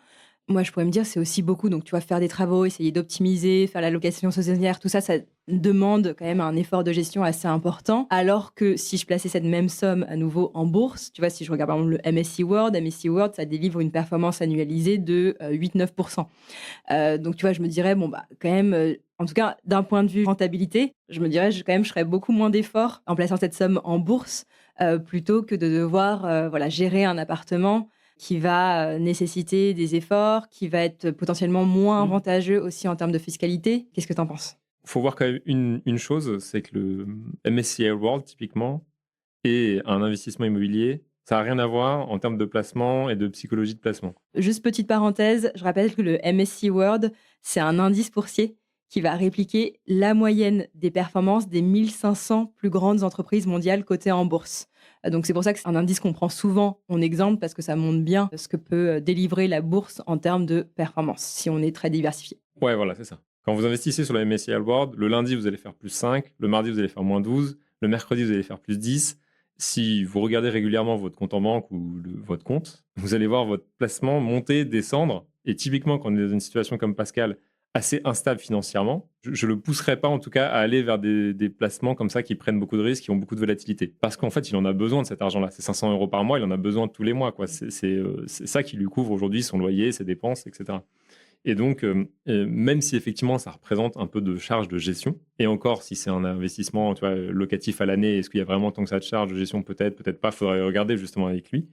moi, je pourrais me dire, c'est aussi beaucoup. Donc, tu vas faire des travaux, essayer d'optimiser, faire la location saisonnière, tout ça, ça demande quand même un effort de gestion assez important. Alors que si je plaçais cette même somme à nouveau en bourse, tu vois, si je regarde par exemple le MSCI World, ça délivre une performance annualisée de 8-9%. Donc, tu vois, je me dirais, bon, bah, quand même, en tout cas, d'un point de vue rentabilité, je me dirais, je ferais beaucoup moins d'efforts en plaçant cette somme en bourse plutôt que de devoir gérer un appartement qui va nécessiter des efforts, qui va être potentiellement moins avantageux aussi en termes de fiscalité. Qu'est-ce que tu en penses ? Il faut voir quand même une chose, c'est que le MSCI World, typiquement, et un investissement immobilier, ça n'a rien à voir en termes de placement et de psychologie de placement. Juste petite parenthèse, je rappelle que le MSCI World, c'est un indice boursier qui va répliquer la moyenne des performances des 1500 plus grandes entreprises mondiales cotées en bourse. Donc c'est pour ça que c'est un indice qu'on prend souvent en exemple parce que ça montre bien ce que peut délivrer la bourse en termes de performance si on est très diversifié. Ouais, voilà, c'est ça. Quand vous investissez sur le MSCI World, le lundi, vous allez faire plus 5, le mardi, vous allez faire moins 12, le mercredi, vous allez faire plus 10. Si vous regardez régulièrement votre compte en banque ou votre compte, vous allez voir votre placement monter, descendre. Et typiquement, quand on est dans une situation comme Pascal, assez instable financièrement, je le pousserais pas en tout cas à aller vers des placements comme ça qui prennent beaucoup de risques, qui ont beaucoup de volatilité. Parce qu'en fait, il en a besoin de cet argent-là. C'est 500 euros par mois, il en a besoin tous les mois, quoi. C'est ça qui lui couvre aujourd'hui son loyer, ses dépenses, etc. Et donc, même si effectivement ça représente un peu de charge de gestion, et encore si c'est un investissement locatif à l'année, est-ce qu'il y a vraiment tant que ça de charge de gestion? Peut-être pas, il faudrait regarder justement avec lui.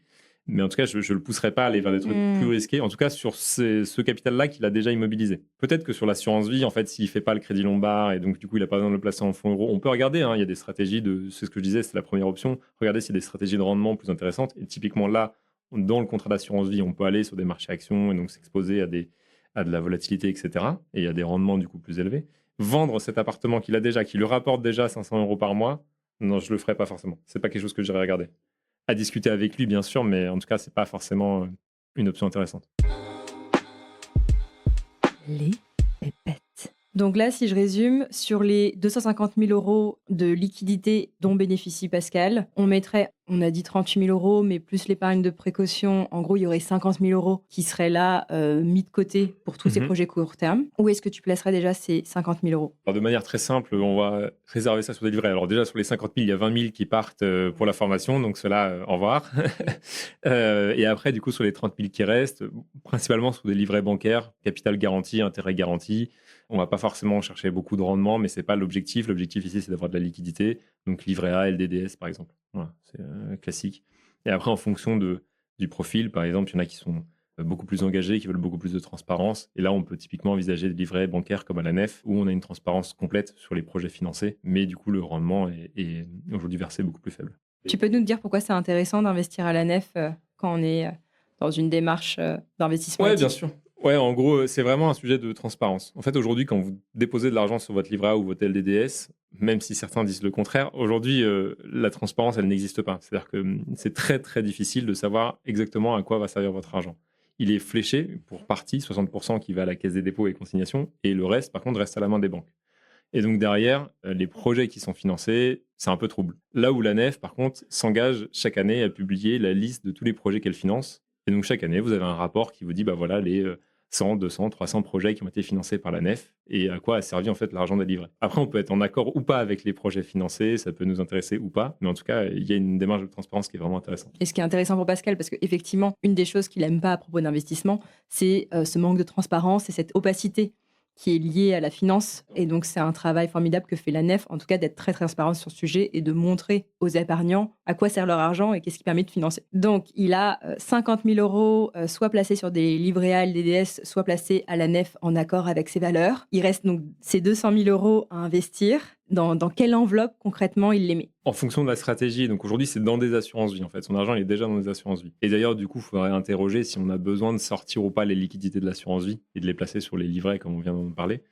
Mais en tout cas, je ne le pousserai pas à aller vers des trucs plus risqués, en tout cas sur ce capital-là qu'il a déjà immobilisé. Peut-être que sur l'assurance vie, en fait, s'il ne fait pas le crédit Lombard et donc du coup, il n'a pas besoin de le placer en fonds euros, on peut regarder, il y a des stratégies, c'est ce que je disais, c'est la première option, regardez s'il y a des stratégies de rendement plus intéressantes. Et typiquement là, dans le contrat d'assurance vie, on peut aller sur des marchés actions et donc s'exposer à de la volatilité, etc. Et il y a des rendements du coup plus élevés. Vendre cet appartement qu'il a déjà, qui lui rapporte déjà 500 euros par mois, non, je ne le ferai pas forcément. Ce n'est pas quelque chose que j'irai regarder. À discuter avec lui, bien sûr, mais en tout cas, ce n'est pas forcément une option intéressante. Les pépettes. Donc là, si je résume, sur les 250 000 euros de liquidité dont bénéficie Pascal, on a dit 38 000 euros, mais plus l'épargne de précaution, en gros, il y aurait 50 000 euros qui seraient là, mis de côté pour tous ces projets court terme. Où est-ce que tu placerais déjà ces 50 000 euros ? Alors, de manière très simple, on va réserver ça sur des livrets. Alors déjà, sur les 50 000, il y a 20 000 qui partent pour la formation, donc cela, au revoir. Et après, du coup, sur les 30 000 qui restent, principalement sur des livrets bancaires, capital garanti, intérêt garanti. On ne va pas forcément chercher beaucoup de rendement, mais ce n'est pas l'objectif. L'objectif ici, c'est d'avoir de la liquidité. Donc, livret A, LDDS, par exemple. Voilà, c'est classique. Et après, en fonction du profil, par exemple, il y en a qui sont beaucoup plus engagés, qui veulent beaucoup plus de transparence. Et là, on peut typiquement envisager des livrets bancaires comme à la Nef, où on a une transparence complète sur les projets financés. Mais du coup, le rendement est aujourd'hui versé beaucoup plus faible. Tu peux nous dire pourquoi c'est intéressant d'investir à la Nef quand on est dans une démarche d'investissement ? Oui, bien sûr. Ouais, en gros, c'est vraiment un sujet de transparence. En fait, aujourd'hui, quand vous déposez de l'argent sur votre livret A ou votre LDDS, même si certains disent le contraire, aujourd'hui, la transparence, elle n'existe pas. C'est-à-dire que c'est très, très difficile de savoir exactement à quoi va servir votre argent. Il est fléché pour partie, 60% qui va à la caisse des dépôts et consignations, et le reste, par contre, reste à la main des banques. Et donc derrière, les projets qui sont financés, c'est un peu trouble. Là où la nef, par contre, s'engage chaque année à publier la liste de tous les projets qu'elle finance. Et donc chaque année, vous avez un rapport qui vous dit, bah voilà, les 100, 200, 300 projets qui ont été financés par la nef et à quoi a servi en fait l'argent des livrets. Après, on peut être en accord ou pas avec les projets financés, ça peut nous intéresser ou pas, mais en tout cas, il y a une démarche de transparence qui est vraiment intéressante. Et ce qui est intéressant pour Pascal, parce qu'effectivement, une des choses qu'il n'aime pas à propos d'investissement, c'est ce manque de transparence et cette opacité qui est liée à la finance. Et donc, c'est un travail formidable que fait la nef, en tout cas d'être très transparent sur ce sujet et de montrer aux épargnants à quoi sert leur argent et qu'est-ce qui permet de financer. Donc, il a 50 000 euros soit placés sur des livrets A, LDDS, soit placés à la nef en accord avec ses valeurs. Il reste donc ces 200 000 euros à investir. Dans quelle enveloppe, concrètement, il les met? En fonction de la stratégie. Donc aujourd'hui, c'est dans des assurances-vie, en fait. Son argent, il est déjà dans des assurances-vie. Et d'ailleurs, du coup, il faudrait interroger si on a besoin de sortir ou pas les liquidités de l'assurance-vie et de les placer sur les livrets, comme on vient d'en parler.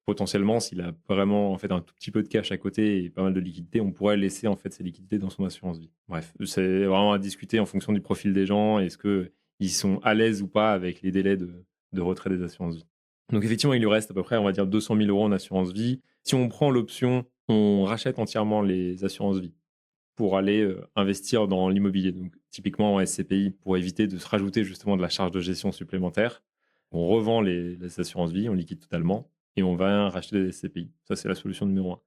Potentiellement, s'il a vraiment en fait, un tout petit peu de cash à côté et pas mal de liquidités, on pourrait laisser en fait, ces liquidités dans son assurance-vie. Bref, c'est vraiment à discuter en fonction du profil des gens. Est-ce qu'ils sont à l'aise ou pas avec les délais de retrait des assurances-vie? Donc effectivement, il lui reste à peu près, on va dire, 200 000 euros en assurance-vie. Si on prend l'option, on rachète entièrement les assurances-vie pour aller investir dans l'immobilier. Donc typiquement en SCPI, pour éviter de se rajouter justement de la charge de gestion supplémentaire. On revend les assurances-vie, on liquide totalement et on va racheter des SCPI. Ça, c'est la solution numéro 1.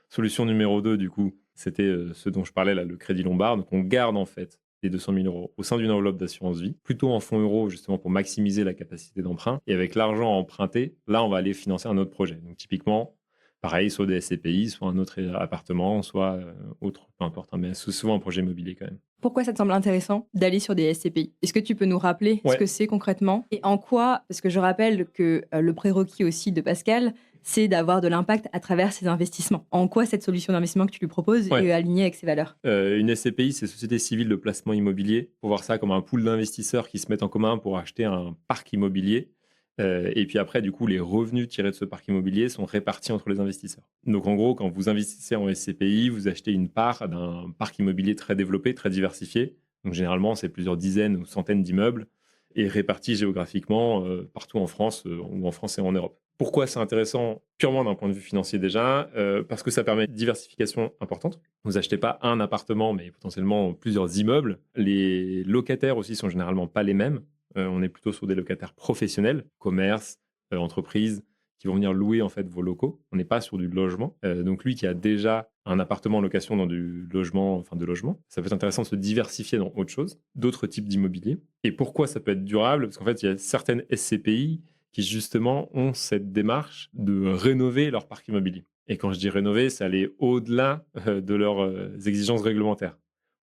Solution numéro 2, du coup, c'était ce dont je parlais, là, le crédit Lombard. Donc on garde en fait les 200 000 euros au sein d'une enveloppe d'assurance vie, plutôt en fonds euros justement pour maximiser la capacité d'emprunt. Et avec l'argent emprunté, là, on va aller financer un autre projet. Donc typiquement, pareil, soit des SCPI, soit un autre appartement, soit autre, peu importe, hein, mais c'est souvent un projet immobilier quand même. Pourquoi ça te semble intéressant d'aller sur des SCPI? Est-ce que tu peux nous rappeler ce que c'est concrètement? Et en quoi, parce que je rappelle que le prérequis aussi de Pascal, c'est d'avoir de l'impact à travers ses investissements. En quoi cette solution d'investissement que tu lui proposes est alignée avec ses valeurs? Une SCPI, c'est Société Civile de Placement Immobilier. Il faut voir ça comme un pool d'investisseurs qui se mettent en commun pour acheter un parc immobilier. Et puis après, du coup, les revenus tirés de ce parc immobilier sont répartis entre les investisseurs. Donc en gros, quand vous investissez en SCPI, vous achetez une part d'un parc immobilier très développé, très diversifié. Donc généralement, c'est plusieurs dizaines ou centaines d'immeubles et répartis géographiquement partout en France ou en France et en Europe. Pourquoi c'est intéressant purement d'un point de vue financier déjà? Parce que ça permet une diversification importante. Vous n'achetez pas un appartement, mais potentiellement plusieurs immeubles. Les locataires aussi sont généralement pas les mêmes. On est plutôt sur des locataires professionnels, commerces, entreprises, qui vont venir louer en fait vos locaux. On n'est pas sur du logement. Donc lui qui a déjà un appartement en location dans du logement, enfin de logement, ça peut être intéressant de se diversifier dans autre chose, d'autres types d'immobilier. Et pourquoi ça peut être durable? Parce qu'en fait, il y a certaines SCPI qui justement ont cette démarche de rénover leur parc immobilier. Et quand je dis rénover, c'est aller au-delà de leurs exigences réglementaires.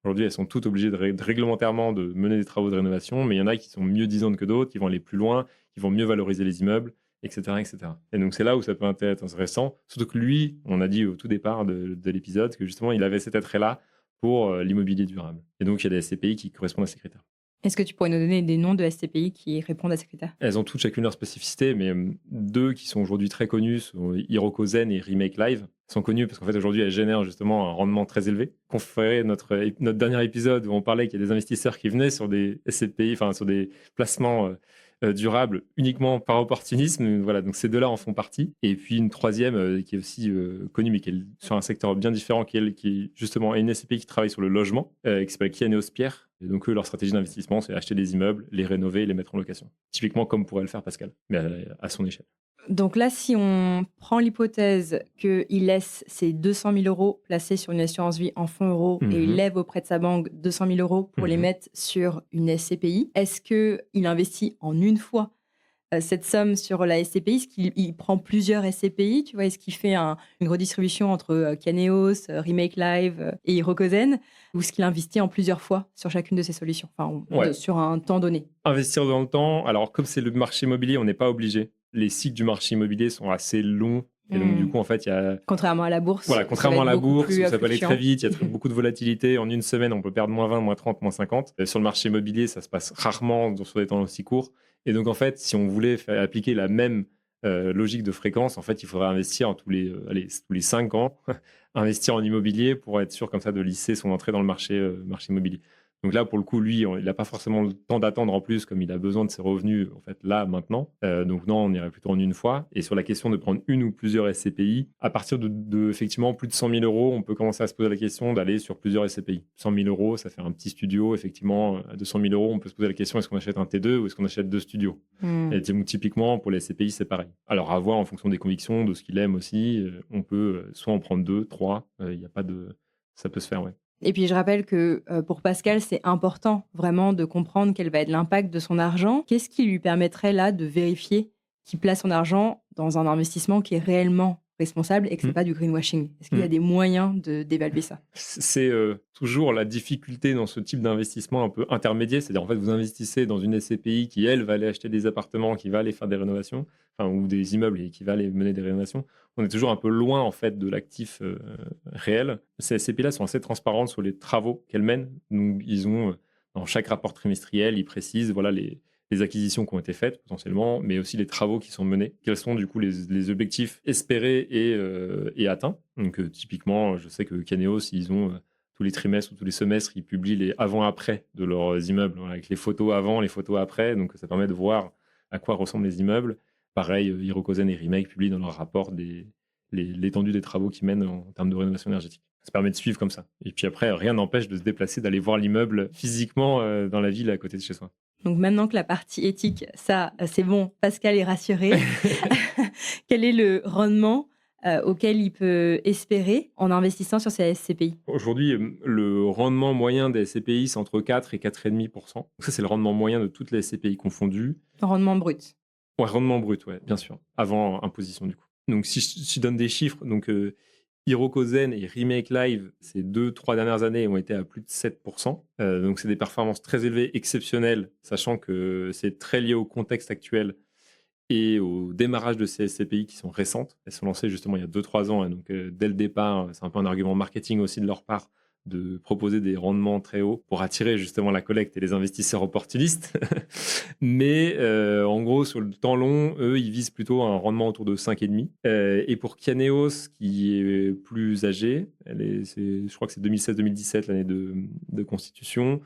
Aujourd'hui, elles sont toutes obligées réglementairement de mener des travaux de rénovation, mais il y en a qui sont mieux disantes que d'autres, qui vont aller plus loin, qui vont mieux valoriser les immeubles, etc., etc. Et donc, c'est là où ça peut être intéressant. Surtout que lui, on a dit au tout départ de l'épisode que justement, il avait cet attrait-là pour l'immobilier durable. Et donc, il y a des SCPI qui correspondent à ces critères. Est-ce que tu pourrais nous donner des noms de SCPI qui répondent à ces critères? Elles ont toutes chacune leur spécificité, mais deux qui sont aujourd'hui très connues sont Hirokozen et Remake Live. Elles sont connues parce qu'en fait aujourd'hui elles génèrent justement un rendement très élevé. Conféré notre dernier épisode où on parlait qu'il y a des investisseurs qui venaient sur des SCPI, enfin sur des placements durables uniquement par opportunisme. Voilà, donc ces deux-là en font partie. Et puis une troisième qui est aussi connue mais qui est sur un secteur bien différent, qui est justement une SCPI qui travaille sur le logement, qui s'appelle Kianeos Pierre. Et donc, eux, leur stratégie d'investissement, c'est acheter des immeubles, les rénover et les mettre en location. Typiquement, comme pourrait le faire Pascal, mais à son échelle. Donc là, si on prend l'hypothèse qu'il laisse ses 200 000 euros placés sur une assurance vie en fonds euros et il lève auprès de sa banque 200 000 euros pour les mettre sur une SCPI, est-ce qu'il investit en une fois cette somme sur la SCPI? Est-ce qu'il prend plusieurs SCPI? Tu vois, est-ce qu'il fait une redistribution entre Kianeos, Remake Live et Hirokozen? Ou est-ce qu'il investit en plusieurs fois sur chacune de ces solutions, sur un temps donné? Investir dans le temps, alors comme c'est le marché immobilier, on n'est pas obligé. Les cycles du marché immobilier sont assez longs Et donc, du coup, en fait, il y a... Contrairement à la bourse. Voilà, contrairement à la bourse, où ça peut aller fluctuant. très vite, il y a beaucoup de volatilité. En une semaine, on peut perdre moins 20, moins 30, moins 50. Sur le marché immobilier, ça se passe rarement sur des temps aussi courts. Et donc, en fait, si on voulait appliquer la même logique de fréquence, en fait, il faudrait investir tous les 5 ans, investir en immobilier pour être sûr comme ça de lisser son entrée dans le marché immobilier. Donc là, pour le coup, lui, il n'a pas forcément le temps d'attendre en plus, comme il a besoin de ses revenus, en fait, là, maintenant. Donc non, on irait plutôt en une fois. Et sur la question de prendre une ou plusieurs SCPI, à partir de effectivement, plus de 100 000 euros, on peut commencer à se poser la question d'aller sur plusieurs SCPI. 100 000 euros, ça fait un petit studio. Effectivement, à 200 000 euros, on peut se poser la question, est-ce qu'on achète un T2 ou est-ce qu'on achète 2 studios Et donc, typiquement, pour les SCPI, c'est pareil. Alors, à voir en fonction des convictions, de ce qu'il aime aussi, on peut soit en prendre 2, 3, il n'y a pas de... Ça peut se faire, ouais. Et puis, je rappelle que pour Pascal, c'est important vraiment de comprendre quel va être l'impact de son argent. Qu'est-ce qui lui permettrait là de vérifier qu'il place son argent dans un investissement qui est réellement responsable et que ce n'est pas du greenwashing? Est-ce qu'il y a des moyens d'évaluer ça? C'est toujours la difficulté dans ce type d'investissement un peu intermédiaire. C'est-à-dire, en fait, vous investissez dans une SCPI qui, elle, va aller acheter des appartements, qui va aller faire des rénovations, ou des immeubles et qui va aller mener des rénovations. On est toujours un peu loin, en fait, de l'actif réel. Ces SCPI-là sont assez transparentes sur les travaux qu'elles mènent. Donc, ils ont, dans chaque rapport trimestriel, ils précisent, voilà, les acquisitions qui ont été faites potentiellement, mais aussi les travaux qui sont menés. Quels sont du coup les objectifs espérés et atteints. Donc typiquement, je sais que Caneos, ils ont tous les trimestres ou tous les semestres, ils publient les avant-après de leurs immeubles, voilà, avec les photos avant, les photos après. Donc ça permet de voir à quoi ressemblent les immeubles. Pareil, Hirokozen et Remake publient dans leur rapport l'étendue des travaux qu'ils mènent en termes de rénovation énergétique. Ça permet de suivre comme ça. Et puis après, rien n'empêche de se déplacer, d'aller voir l'immeuble physiquement dans la ville à côté de chez soi. Donc maintenant que la partie éthique, ça, c'est bon, Pascal est rassuré. Quel est le rendement auquel il peut espérer en investissant sur ces SCPI? Aujourd'hui, le rendement moyen des SCPI, c'est entre 4 et 4,5%. Donc ça, c'est le rendement moyen de toutes les SCPI confondues. Rendement brut. Ouais, rendement brut, ouais, bien sûr. Avant imposition, du coup. Donc si je donne des chiffres, donc Hirokozen et Remake Live, ces 2-3 dernières années ont été à plus de 7%. Donc c'est des performances très élevées, exceptionnelles, sachant que c'est très lié au contexte actuel et au démarrage de ces SCPI qui sont récentes. Elles sont lancées justement il y a 2-3 ans. Donc dès le départ, c'est un peu un argument marketing aussi de leur part de proposer des rendements très hauts pour attirer justement la collecte et les investisseurs opportunistes. Mais en gros, sur le temps long, eux, ils visent plutôt un rendement autour de 5,5. Et pour Kianeos, qui est plus âgée, je crois que c'est 2016-2017, l'année de constitution,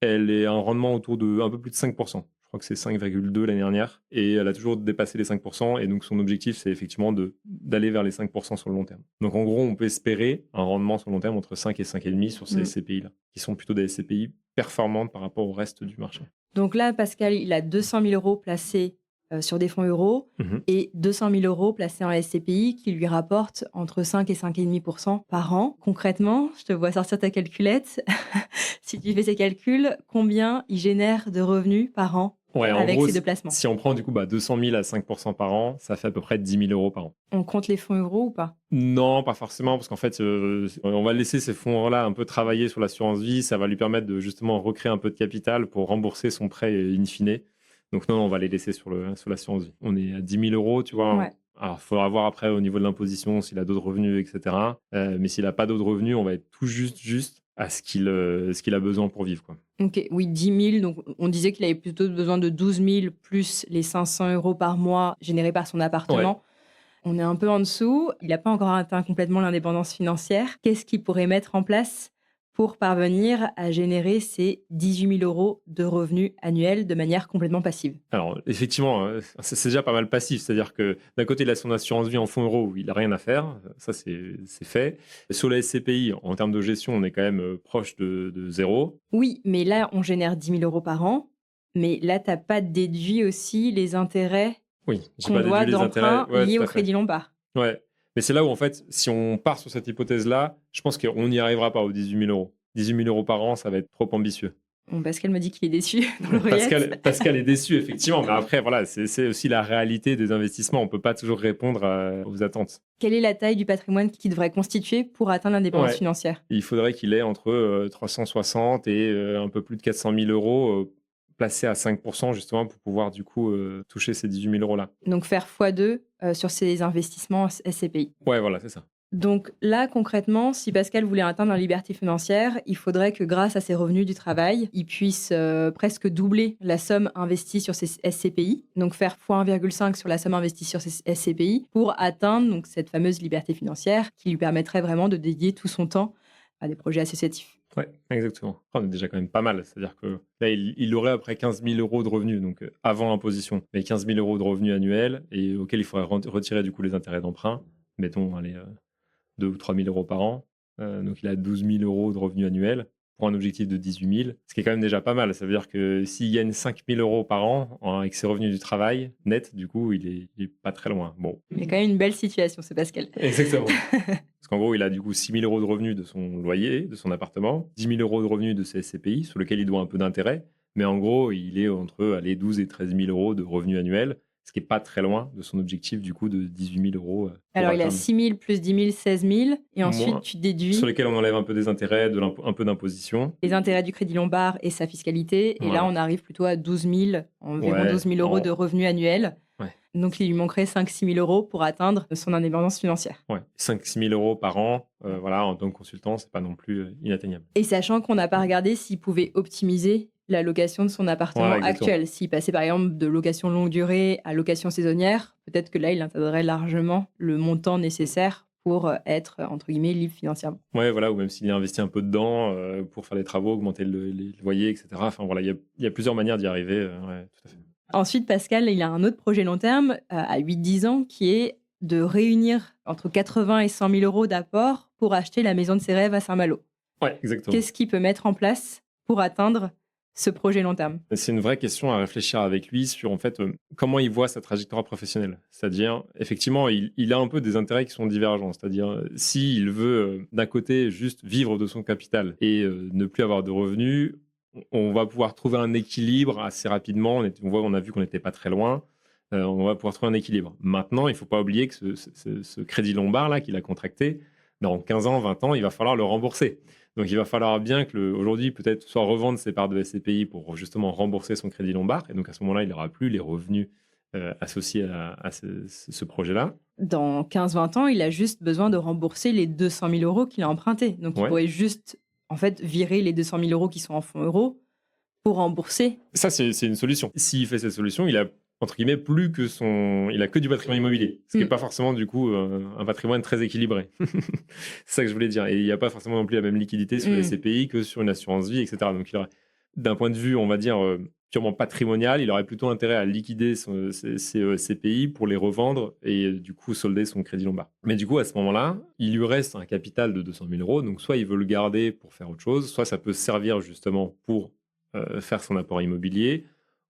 elle est un rendement autour de un peu plus de 5%. Je crois que c'est 5,2 l'année dernière. Et elle a toujours dépassé les 5%. Et donc, son objectif, c'est effectivement d'aller vers les 5% sur le long terme. Donc, en gros, on peut espérer un rendement sur le long terme entre 5 et 5,5 sur ces SCPI-là, qui sont plutôt des SCPI performantes par rapport au reste du marché. Donc là, Pascal, il a 200 000 euros placés sur des fonds euros et 200 000 euros placés en SCPI qui lui rapportent entre 5 et 5,5% par an. Concrètement, je te vois sortir ta calculette. Si tu fais ces calculs, combien il génère de revenus par an avec ces deux placements? Si on prend du coup 200 000 à 5% par an, ça fait à peu près 10 000 euros par an. On compte les fonds euros ou pas? Non, pas forcément, parce qu'en fait, on va laisser ces fonds-là un peu travailler sur l'assurance vie. Ça va lui permettre de justement recréer un peu de capital pour rembourser son prêt in fine. Donc non, on va les laisser sur l'assurance vie. On est à 10 000 euros, tu vois. Ouais. Alors, il faudra voir après au niveau de l'imposition s'il a d'autres revenus, etc. Mais s'il n'a pas d'autres revenus, on va être tout juste à ce qu'il a besoin pour vivre, quoi. Ok, oui, 10 000. Donc, on disait qu'il avait plutôt besoin de 12 000 plus les 500 euros par mois générés par son appartement. Ouais. On est un peu en dessous. Il n'a pas encore atteint complètement l'indépendance financière. Qu'est-ce qu'il pourrait mettre en place pour parvenir à générer ces 18 000 euros de revenus annuels de manière complètement passive? Alors, effectivement, c'est déjà pas mal passif. C'est-à-dire que d'un côté, il a son assurance vie en fonds euros où il n'a rien à faire. Ça, c'est fait. Sur la SCPI, en termes de gestion, on est quand même proche de zéro. Oui, mais là, on génère 10 000 euros par an. Mais là, tu n'as pas déduit aussi les intérêts qu'on doit d'emprunt liés au crédit Lombard. Ouais. Mais c'est là où, en fait, si on part sur cette hypothèse-là, je pense qu'on n'y arrivera pas aux 18 000 euros. 18 000 euros par an, ça va être trop ambitieux. Bon, Pascal me dit qu'il est déçu dans l'oreillette. Pascal est déçu, effectivement. Mais après, voilà, c'est aussi la réalité des investissements. On ne peut pas toujours répondre aux attentes. Quelle est la taille du patrimoine qui devrait constituer pour atteindre l'indépendance financière? Il faudrait qu'il ait entre 360 et un peu plus de 400 000 euros placer à 5% justement pour pouvoir du coup toucher ces 18 000 euros-là. Donc faire x2 sur ces investissements SCPI. Ouais, voilà, c'est ça. Donc là, concrètement, si Pascal voulait atteindre la liberté financière, il faudrait que grâce à ses revenus du travail, il puisse presque doubler la somme investie sur ses SCPI, donc faire x 1,5 sur la somme investie sur ses SCPI pour atteindre donc, cette fameuse liberté financière qui lui permettrait vraiment de dédier tout son temps à des projets associatifs. Ouais, exactement. On est déjà quand même pas mal. C'est-à-dire que là, il aurait après 15 000 euros de revenus, donc avant imposition, mais 15 000 euros de revenus annuels et auxquels il faudrait retirer du coup les intérêts d'emprunt. Mettons, allez, 2 ou 3 000 euros par an. Donc il a 12 000 euros de revenus annuels pour un objectif de 18 000, ce qui est quand même déjà pas mal. Ça veut dire que s'il gagne 5 000 euros par an avec ses revenus du travail net, du coup, il est pas très loin. Bon. Il y a quand même une belle situation, c'est Pascal. Exactement. Parce qu'en gros, il a du coup 6 000 euros de revenus de son loyer, de son appartement, 10 000 euros de revenus de ses SCPI, sur lesquels il doit un peu d'intérêt. Mais en gros, il est entre 12 et 13 000 euros de revenus annuels, ce qui n'est pas très loin de son objectif du coup de 18 000 euros. Alors, il a 6 000 plus 10 000, 16 000. Et ensuite, tu déduis sur lesquels on enlève un peu des intérêts, un peu d'imposition. Les intérêts du crédit Lombard et sa fiscalité. Et là, on arrive plutôt à 12 000, environ 12 000 euros de revenus annuels. Ouais. Donc, il lui manquerait 5-6 000 euros pour atteindre son indépendance financière. Ouais, 5-6 000 euros par an, voilà, en tant que consultant, c'est pas non plus inatteignable. Et sachant qu'on n'a pas regardé s'il pouvait optimiser la location de son appartement actuel. S'il passait par exemple de location longue durée à location saisonnière, peut-être que là, il intégrerait largement le montant nécessaire pour être, entre guillemets, libre financièrement. Ouais, voilà, ou même s'il a investi un peu dedans pour faire des travaux, augmenter les loyers, etc. Enfin, voilà, il y a plusieurs manières d'y arriver. Ouais, tout à fait. Ensuite, Pascal, il a un autre projet long terme à 8-10 ans qui est de réunir entre 80 et 100 000 euros d'apport pour acheter la maison de ses rêves à Saint-Malo. Ouais, exactement. Qu'est-ce qu'il peut mettre en place pour atteindre ce projet long terme? C'est une vraie question à réfléchir avec lui sur en fait comment il voit sa trajectoire professionnelle. C'est-à-dire, effectivement, il a un peu des intérêts qui sont divergents. C'est-à-dire, s'il veut d'un côté juste vivre de son capital et ne plus avoir de revenus, on va pouvoir trouver un équilibre assez rapidement. On a vu qu'on n'était pas très loin. On va pouvoir trouver un équilibre. Maintenant, il ne faut pas oublier que ce crédit Lombard là qu'il a contracté, dans 15 ans, 20 ans, il va falloir le rembourser. Donc, il va falloir bien que aujourd'hui, peut-être, soit revendre ses parts de SCPI pour justement rembourser son crédit Lombard. Et donc, à ce moment-là, il n'aura plus les revenus associés à ce projet-là. Dans 15-20 ans, il a juste besoin de rembourser les 200 000 euros qu'il a empruntés. Donc, il pourrait juste, en fait, virer les 200 000 euros qui sont en fonds euros pour rembourser. Ça, c'est une solution. S'il fait cette solution, il a entre guillemets, il a que du patrimoine immobilier, ce qui n'est pas forcément du coup un patrimoine très équilibré. C'est ça que je voulais dire. Et il n'y a pas forcément non plus la même liquidité sur les SCPI que sur une assurance vie, etc. Donc, d'un point de vue, on va dire, purement patrimonial, il aurait plutôt intérêt à liquider ses SCPI pour les revendre et du coup solder son crédit Lombard. Mais du coup, à ce moment-là, il lui reste un capital de 200 000 euros. Donc, soit il veut le garder pour faire autre chose, soit ça peut servir justement pour faire son apport immobilier,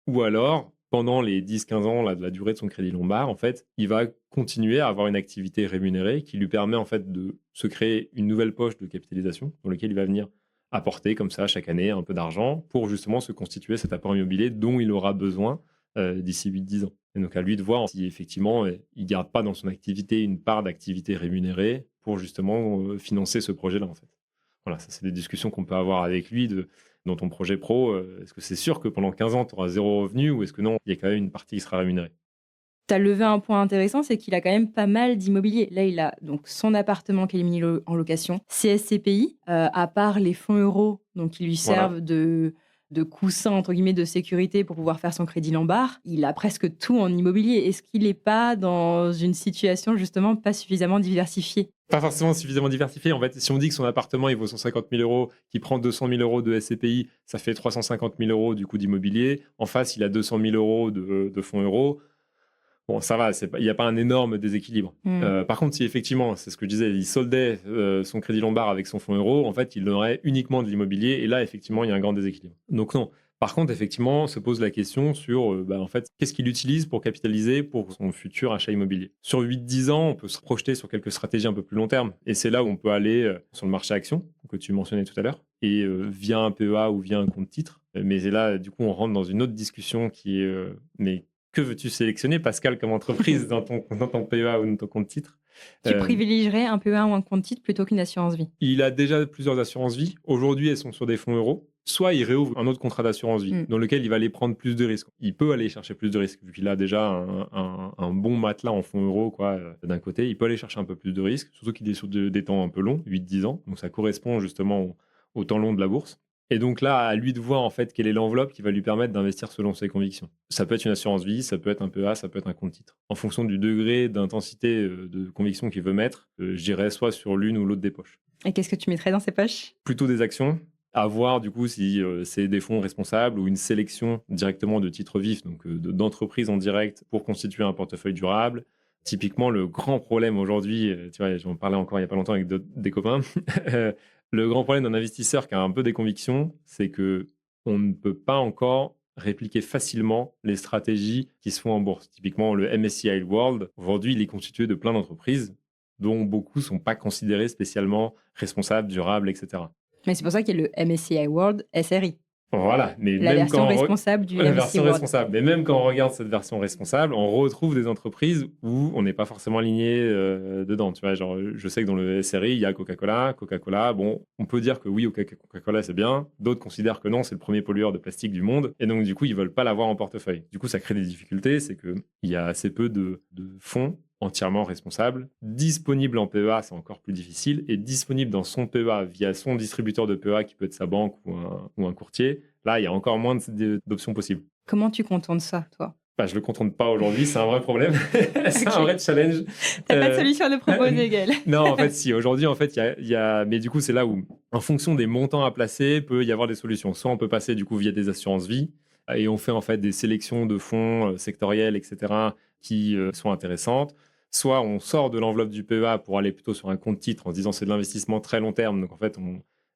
ou alors pendant les 10-15 ans là, de la durée de son crédit Lombard, en fait, il va continuer à avoir une activité rémunérée qui lui permet en fait de se créer une nouvelle poche de capitalisation dans laquelle il va venir apporter comme ça chaque année un peu d'argent pour justement se constituer cet apport immobilier dont il aura besoin d'ici 8-10 ans. Et donc à lui de voir si effectivement il ne garde pas dans son activité une part d'activité rémunérée pour justement financer ce projet-là en fait. Voilà, ça c'est des discussions qu'on peut avoir avec lui dans ton projet pro, est-ce que c'est sûr que pendant 15 ans, tu auras zéro revenu ou est-ce que non, il y a quand même une partie qui sera rémunérée? Tu as levé un point intéressant, c'est qu'il a quand même pas mal d'immobilier. Là, il a donc son appartement qui est mis en location, ses SCPI, à part les fonds euros, donc qui lui servent de coussin, entre guillemets, de sécurité pour pouvoir faire son crédit Lombard. Il a presque tout en immobilier. Est-ce qu'il n'est pas dans une situation, justement, pas suffisamment diversifiée? Pas forcément suffisamment diversifié. En fait, si on dit que son appartement il vaut 150 000 euros, qu'il prend 200 000 euros de SCPI, ça fait 350 000 euros du coup d'immobilier. En face, il a 200 000 euros de fonds euros. Bon, ça va, il n'y a pas un énorme déséquilibre. Par contre, si effectivement, c'est ce que je disais, il soldait son crédit Lombard avec son fonds euro, en fait, il aurait uniquement de l'immobilier. Et là, effectivement, il y a un grand déséquilibre. Donc non. Par contre, effectivement, se pose la question sur en fait, qu'est-ce qu'il utilise pour capitaliser pour son futur achat immobilier. Sur 8-10 ans, on peut se projeter sur quelques stratégies un peu plus long terme. Et c'est là où on peut aller sur le marché action, que tu mentionnais tout à l'heure, et via un PEA ou via un compte titre. Mais là, du coup, on rentre dans une autre discussion qui est mais que veux-tu sélectionner, Pascal, comme entreprise dans ton PEA ou dans ton compte titre? Tu privilégierais un PEA ou un compte titre plutôt qu'une assurance vie? Il a déjà plusieurs assurances vie. Aujourd'hui, elles sont sur des fonds euros. soit il réouvre un autre contrat d'assurance vie dans lequel il va aller prendre plus de risques. Il peut aller chercher plus de risques vu qu'il a déjà un bon matelas en fonds euros d'un côté. Il peut aller chercher un peu plus de risques, surtout qu'il est sur des temps un peu longs, 8-10 ans. Donc ça correspond justement au temps long de la bourse. Et donc là, à lui de voir en fait quelle est l'enveloppe qui va lui permettre d'investir selon ses convictions. Ça peut être une assurance vie, ça peut être un PEA, ça peut être un compte titre. En fonction du degré d'intensité de conviction qu'il veut mettre, je dirais soit sur l'une ou l'autre des poches. Et qu'est-ce que tu mettrais dans ces poches? Plutôt des actions. À voir du coup si c'est des fonds responsables ou une sélection directement de titres vifs, donc d'entreprises en direct pour constituer un portefeuille durable. Typiquement, le grand problème aujourd'hui, tu vois, j'en parlais encore il n'y a pas longtemps avec des copains, le grand problème d'un investisseur qui a un peu des convictions, c'est que on ne peut pas encore répliquer facilement les stratégies qui se font en bourse. Typiquement, le MSCI World, aujourd'hui, il est constitué de plein d'entreprises dont beaucoup ne sont pas considérées spécialement responsables, durables, etc. Mais c'est pour ça qu'il y a le MSCI World SRI. Voilà, mais La même version quand responsable du la MSCI version World. responsable. Mais même quand on regarde cette version responsable, on retrouve des entreprises où on n'est pas forcément aligné dedans. Tu vois, genre, je sais que dans le SRI, il y a Coca-Cola. Coca-Cola, bon, on peut dire que oui, Coca-Cola, c'est bien. D'autres considèrent que non, c'est le premier pollueur de plastique du monde. Et donc, du coup, ils veulent pas l'avoir en portefeuille. Du coup, ça crée des difficultés. C'est qu'il y a assez peu de fonds entièrement responsables. Disponible en PEA, c'est encore plus difficile. Et disponible dans son PEA via son distributeur de PEA qui peut être sa banque ou un courtier, là, il y a encore moins d'options possibles. Comment tu contournes ça, toi? Je ne le contourne pas aujourd'hui, c'est un vrai problème. C'est un vrai challenge. T'as pas de solution à nous proposer, Gaël? Non, en fait, si. Aujourd'hui, en fait, il y a... Mais du coup, c'est là où, en fonction des montants à placer, peut y avoir des solutions. Soit on peut passer, du coup, via des assurances vie, et on fait, en fait, des sélections de fonds sectoriels, etc., qui sont intéressantes. Soit on sort de l'enveloppe du PEA pour aller plutôt sur un compte titre en se disant c'est de l'investissement très long terme. Donc, en fait,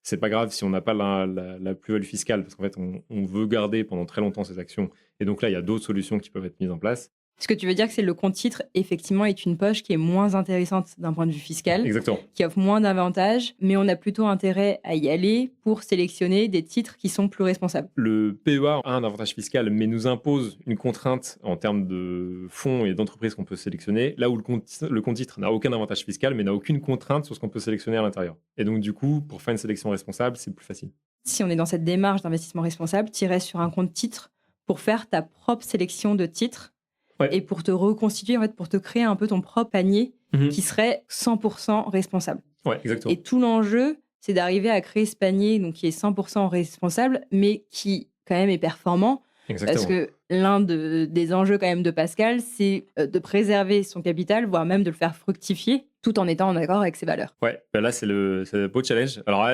c'est pas grave si on n'a pas la plus-value fiscale parce qu'en fait, on veut garder pendant très longtemps ces actions. Et donc là, il y a d'autres solutions qui peuvent être mises en place. Ce que tu veux dire, c'est que le compte titre, effectivement, est une poche qui est moins intéressante d'un point de vue fiscal. Exactement. Qui offre moins d'avantages, mais on a plutôt intérêt à y aller pour sélectionner des titres qui sont plus responsables. Le PEA a un avantage fiscal, mais nous impose une contrainte en termes de fonds et d'entreprises qu'on peut sélectionner, là où le compte titre n'a aucun avantage fiscal, mais n'a aucune contrainte sur ce qu'on peut sélectionner à l'intérieur. Et donc, du coup, pour faire une sélection responsable, c'est plus facile. Si on est dans cette démarche d'investissement responsable, tu irais sur un compte titre pour faire ta propre sélection de titres. Ouais. Et pour te reconstituer, en fait, pour te créer un peu ton propre panier qui serait 100% responsable. Ouais, exactement. Et tout l'enjeu, c'est d'arriver à créer ce panier donc, qui est 100% responsable, mais qui, quand même, est performant. Exactement. Parce que l'un des enjeux, quand même, de Pascal, c'est de préserver son capital, voire même de le faire fructifier, tout en étant en accord avec ses valeurs. Ouais, là, c'est le beau challenge. Alors,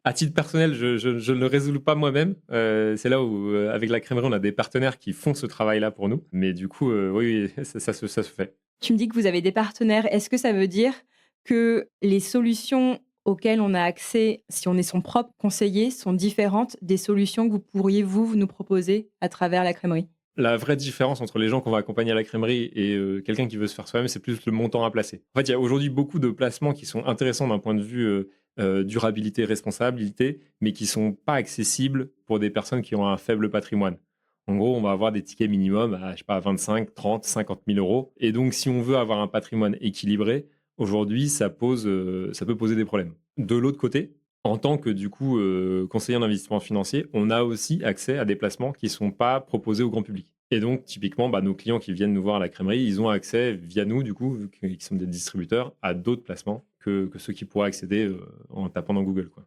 à titre personnel, je ne le résous pas moi-même. C'est là où, avec la crèmerie, on a des partenaires qui font ce travail-là pour nous. Mais du coup, oui, ça se fait. Tu me dis que vous avez des partenaires. Est-ce que ça veut dire que les solutions auxquelles on a accès, si on est son propre conseiller, sont différentes des solutions que vous pourriez, vous nous proposer à travers la crèmerie? La vraie différence entre les gens qu'on va accompagner à la crèmerie et quelqu'un qui veut se faire soi-même, c'est plus le montant à placer. En fait, il y a aujourd'hui beaucoup de placements qui sont intéressants d'un point de vue durabilité, responsabilité, mais qui ne sont pas accessibles pour des personnes qui ont un faible patrimoine. En gros, on va avoir des tickets minimum à, 25, 30, 50 000 euros. Et donc, si on veut avoir un patrimoine équilibré, aujourd'hui, ça peut poser des problèmes. De l'autre côté, en tant que du coup conseiller en investissement financier, on a aussi accès à des placements qui ne sont pas proposés au grand public. Et donc, typiquement, nos clients qui viennent nous voir à la crèmerie, ils ont accès via nous, du coup, vu qu'ils sont des distributeurs, à d'autres placements que ceux qui pourraient accéder en tapant dans Google, quoi.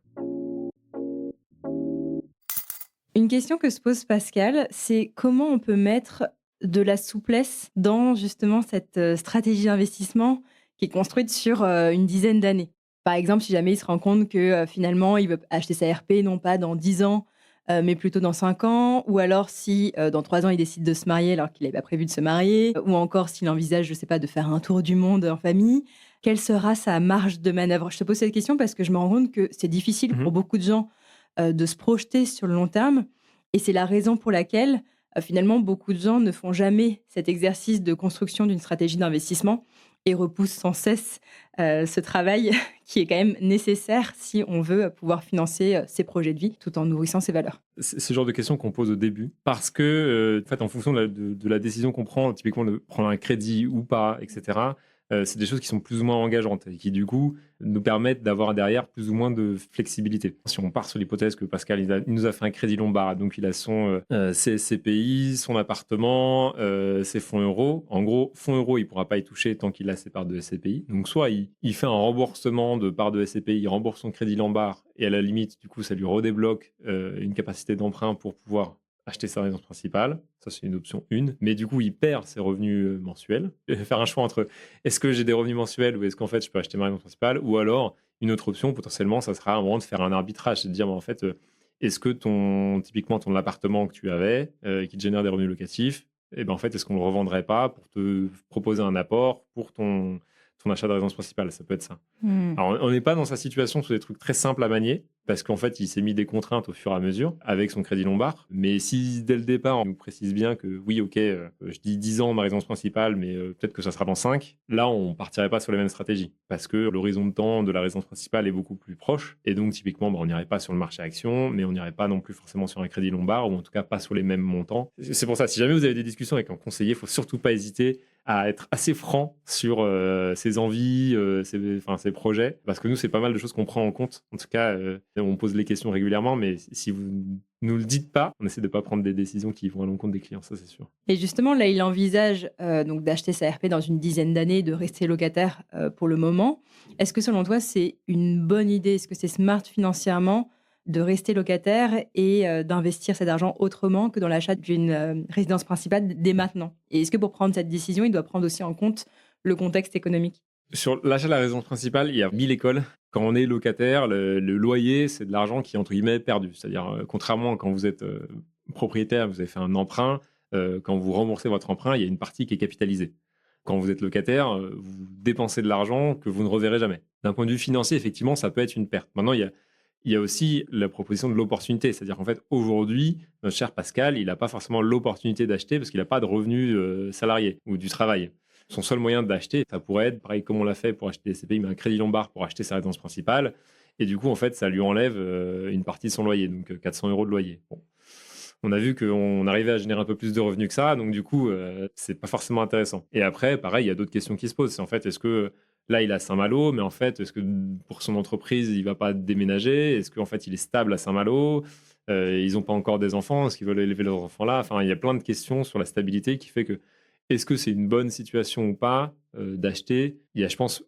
Une question que se pose Pascal, c'est comment on peut mettre de la souplesse dans justement cette stratégie d'investissement qui est construite sur une dizaine d'années. Par exemple, si jamais il se rend compte que finalement, il veut acheter sa RP non pas dans 10 ans, mais plutôt dans 5 ans, ou alors si dans 3 ans, il décide de se marier alors qu'il n'avait pas prévu de se marier, ou encore s'il envisage, je ne sais pas, de faire un tour du monde en famille, quelle sera sa marge de manœuvre? Je te pose cette question parce que je me rends compte que c'est difficile pour beaucoup de gens de se projeter sur le long terme, et c'est la raison pour laquelle finalement, beaucoup de gens ne font jamais cet exercice de construction d'une stratégie d'investissement et repoussent sans cesse ce travail qui est quand même nécessaire si on veut pouvoir financer ses projets de vie tout en nourrissant ses valeurs. C'est ce genre de questions qu'on pose au début parce que, en fait, en fonction de la décision qu'on prend, typiquement de prendre un crédit ou pas, etc., c'est des choses qui sont plus ou moins engageantes et qui, du coup, nous permettent d'avoir derrière plus ou moins de flexibilité. Si on part sur l'hypothèse que Pascal, il nous a fait un crédit Lombard, donc il a son CSCPI, son appartement, ses fonds euros. En gros, fonds euros, il ne pourra pas y toucher tant qu'il a ses parts de SCPI. Donc, soit il fait un remboursement de parts de SCPI, il rembourse son crédit Lombard et à la limite, du coup, ça lui redébloque une capacité d'emprunt pour pouvoir acheter sa résidence principale. Ça, c'est une option 1. Mais du coup, il perd ses revenus mensuels. Faire un choix entre est-ce que j'ai des revenus mensuels ou est-ce qu'en fait, je peux acheter ma résidence principale, ou alors, une autre option, potentiellement, ça sera à un moment de faire un arbitrage, c'est de dire, en fait, est-ce que typiquement, ton appartement que tu avais, qui te génère des revenus locatifs, en fait, est-ce qu'on ne le revendrait pas pour te proposer un apport pour ton achat de résidence principale? Ça peut être ça. Alors, on n'est pas dans sa situation sur des trucs très simples à manier, parce qu'en fait, il s'est mis des contraintes au fur et à mesure avec son crédit Lombard. Mais si, dès le départ, on nous précise bien que oui, ok, je dis 10 ans ma résidence principale, mais peut-être que ça sera dans 5, là, on partirait pas sur les mêmes stratégies. Parce que l'horizon de temps de la résidence principale est beaucoup plus proche. Et donc, typiquement, on n'irait pas sur le marché action, mais on n'irait pas non plus forcément sur un crédit Lombard, ou en tout cas pas sur les mêmes montants. C'est pour ça, si jamais vous avez des discussions avec un conseiller, il faut surtout pas hésiter à être assez franc sur ses envies, ses projets, parce que nous, c'est pas mal de choses qu'on prend en compte. En tout cas, on pose les questions régulièrement, mais si vous nous le dites pas, on essaie de pas prendre des décisions qui vont à l'encontre des clients, ça c'est sûr. Et justement, là, il envisage donc d'acheter sa RP dans une dizaine d'années, de rester locataire pour le moment. Est-ce que selon toi, c'est une bonne idée? Est-ce que c'est smart financièrement de rester locataire et d'investir cet argent autrement que dans l'achat d'une résidence principale dès maintenant? Et est-ce que pour prendre cette décision, il doit prendre aussi en compte le contexte économique? Sur l'achat de la résidence principale, il y a 1000 écoles. Quand on est locataire, le loyer, c'est de l'argent qui est entre guillemets perdu. C'est-à-dire, contrairement à quand vous êtes propriétaire, vous avez fait un emprunt, quand vous remboursez votre emprunt, il y a une partie qui est capitalisée. Quand vous êtes locataire, vous dépensez de l'argent que vous ne reverrez jamais. D'un point de vue financier, effectivement, ça peut être une perte. Maintenant, il y a aussi la proposition de l'opportunité. C'est-à-dire qu'en fait, aujourd'hui, notre cher Pascal, il n'a pas forcément l'opportunité d'acheter parce qu'il n'a pas de revenus salariés ou du travail. Son seul moyen d'acheter, ça pourrait être, pareil comme on l'a fait pour acheter des SCPI, mais un crédit Lombard pour acheter sa résidence principale. Et du coup, en fait, ça lui enlève une partie de son loyer, donc 400 € de loyer. Bon. On a vu qu'on arrivait à générer un peu plus de revenus que ça, donc du coup, c'est pas forcément intéressant. Et après, pareil, il y a d'autres questions qui se posent. C'est en fait, est-ce que là, il est à Saint-Malo, mais en fait, est-ce que pour son entreprise, il va pas déménager? Est-ce qu'en fait, il est stable à Saint-Malo? Ils n'ont pas encore des enfants? Est-ce qu'ils veulent élever leurs enfants là? Enfin, il y a plein de questions sur la stabilité qui fait que est-ce que c'est une bonne situation ou pas d'acheter? Il y a, je pense,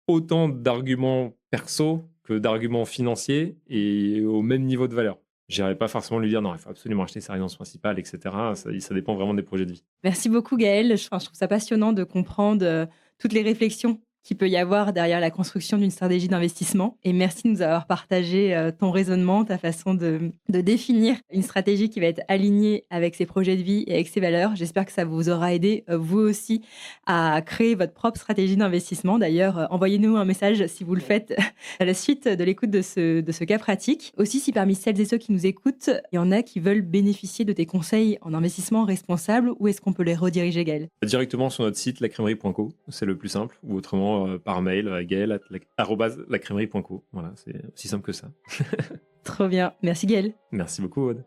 autant d'arguments perso que d'arguments financiers et au même niveau de valeur. Je n'irais pas forcément lui dire non, il faut absolument acheter sa résidence principale, etc. Ça dépend vraiment des projets de vie. Merci beaucoup, Gaël. Je trouve ça passionnant de comprendre toutes les réflexions qu'il peut y avoir derrière la construction d'une stratégie d'investissement. Et merci de nous avoir partagé ton raisonnement, ta façon de définir une stratégie qui va être alignée avec ses projets de vie et avec ses valeurs. J'espère que ça vous aura aidé, vous aussi, à créer votre propre stratégie d'investissement. D'ailleurs, envoyez-nous un message si vous le faites à la suite de l'écoute de ce cas pratique. Aussi, si parmi celles et ceux qui nous écoutent, il y en a qui veulent bénéficier de tes conseils en investissement responsable, où est-ce qu'on peut les rediriger, Gaël? Directement sur notre site lacremerie.co, c'est le plus simple, ou autrement par mail à gaël@lacremerie.co. Voilà, c'est aussi simple que ça. Trop bien. Merci, Gaël. Merci beaucoup, Aude.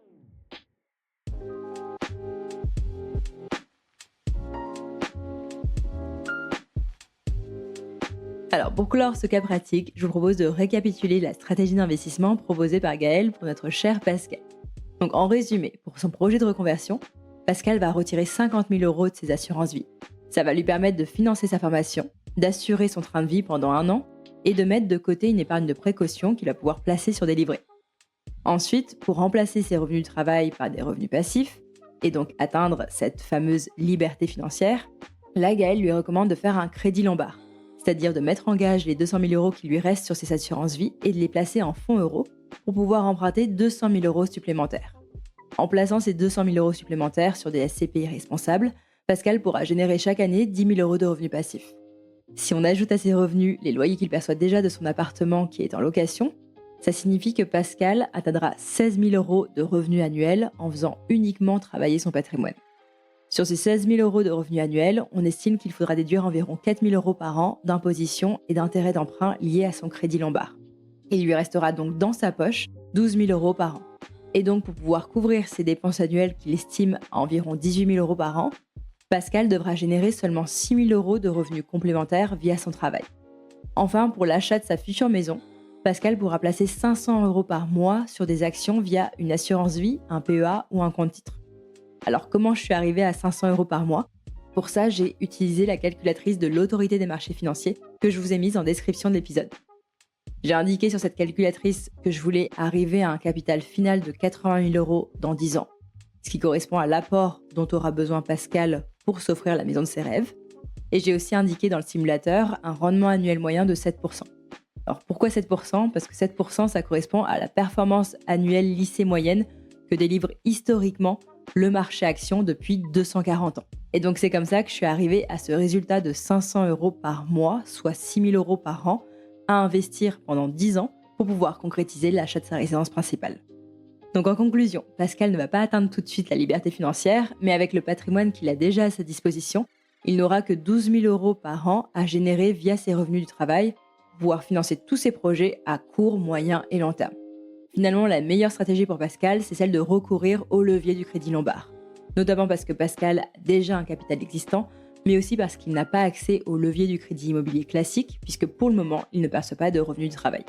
Alors, pour clore ce cas pratique, je vous propose de récapituler la stratégie d'investissement proposée par Gaël pour notre cher Pascal. Donc, en résumé, pour son projet de reconversion, Pascal va retirer 50 000 € de ses assurances vie. Ça va lui permettre de financer sa formation, d'assurer son train de vie pendant 1 an et de mettre de côté une épargne de précaution qu'il va pouvoir placer sur des livrets. Ensuite, pour remplacer ses revenus de travail par des revenus passifs et donc atteindre cette fameuse liberté financière, là, Gaël lui recommande de faire un crédit Lombard, c'est-à-dire de mettre en gage les 200 000 € qui lui restent sur ses assurances vie et de les placer en fonds euros pour pouvoir emprunter 200 000 € supplémentaires. En plaçant ces 200 000 € supplémentaires sur des SCPI responsables, Pascal pourra générer chaque année 10 000 € de revenus passifs. Si on ajoute à ces revenus les loyers qu'il perçoit déjà de son appartement qui est en location, ça signifie que Pascal atteindra 16 000 € de revenus annuels en faisant uniquement travailler son patrimoine. Sur ces 16 000 € de revenus annuels, on estime qu'il faudra déduire environ 4 000 € par an d'imposition et d'intérêts d'emprunt liés à son crédit Lombard. Et il lui restera donc dans sa poche 12 000 € par an. Et donc pour pouvoir couvrir ses dépenses annuelles qu'il estime à environ 18 000 € par an, Pascal devra générer seulement 6 000 € de revenus complémentaires via son travail. Enfin, pour l'achat de sa future maison, Pascal pourra placer 500 € par mois sur des actions via une assurance vie, un PEA ou un compte titre. Alors comment je suis arrivée à 500 € par mois ? Pour ça, j'ai utilisé la calculatrice de l'Autorité des marchés financiers que je vous ai mise en description de l'épisode. J'ai indiqué sur cette calculatrice que je voulais arriver à un capital final de 80 000 € dans 10 ans, ce qui correspond à l'apport dont aura besoin Pascal pour s'offrir la maison de ses rêves. Et j'ai aussi indiqué dans le simulateur un rendement annuel moyen de 7%. Alors pourquoi 7% ? Parce que 7%, ça correspond à la performance annuelle lycée moyenne que délivre historiquement le marché action depuis 240 ans. Et donc c'est comme ça que je suis arrivée à ce résultat de 500 € par mois, soit 6 000 € par an, à investir pendant 10 ans pour pouvoir concrétiser l'achat de sa résidence principale. Donc en conclusion, Pascal ne va pas atteindre tout de suite la liberté financière, mais avec le patrimoine qu'il a déjà à sa disposition, il n'aura que 12 000 € par an à générer via ses revenus du travail pour pouvoir financer tous ses projets à court, moyen et long terme. Finalement, la meilleure stratégie pour Pascal, c'est celle de recourir au levier du crédit lombard. Notamment parce que Pascal a déjà un capital existant, mais aussi parce qu'il n'a pas accès au levier du crédit immobilier classique, puisque pour le moment, il ne perçoit pas de revenus du travail.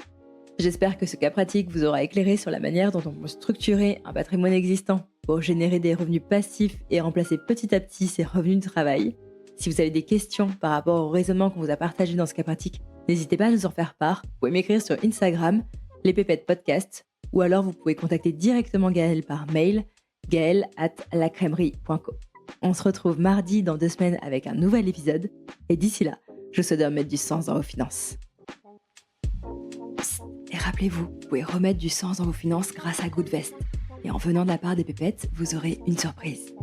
J'espère que ce cas pratique vous aura éclairé sur la manière dont on peut structurer un patrimoine existant pour générer des revenus passifs et remplacer petit à petit ses revenus du travail. Si vous avez des questions par rapport au raisonnement qu'on vous a partagé dans ce cas pratique, n'hésitez pas à nous en faire part. Vous pouvez m'écrire sur Instagram, les Pépettes Podcast, ou alors vous pouvez contacter directement Gaëlle par mail, gaëlle@lacrèmerie.co. On se retrouve mardi dans 2 semaines avec un nouvel épisode, et d'ici là, je vous souhaite de remettre du sens dans vos finances. Psst, et rappelez-vous, vous pouvez remettre du sens dans vos finances grâce à Goodvest. Et en venant de la part des Pépettes, vous aurez une surprise.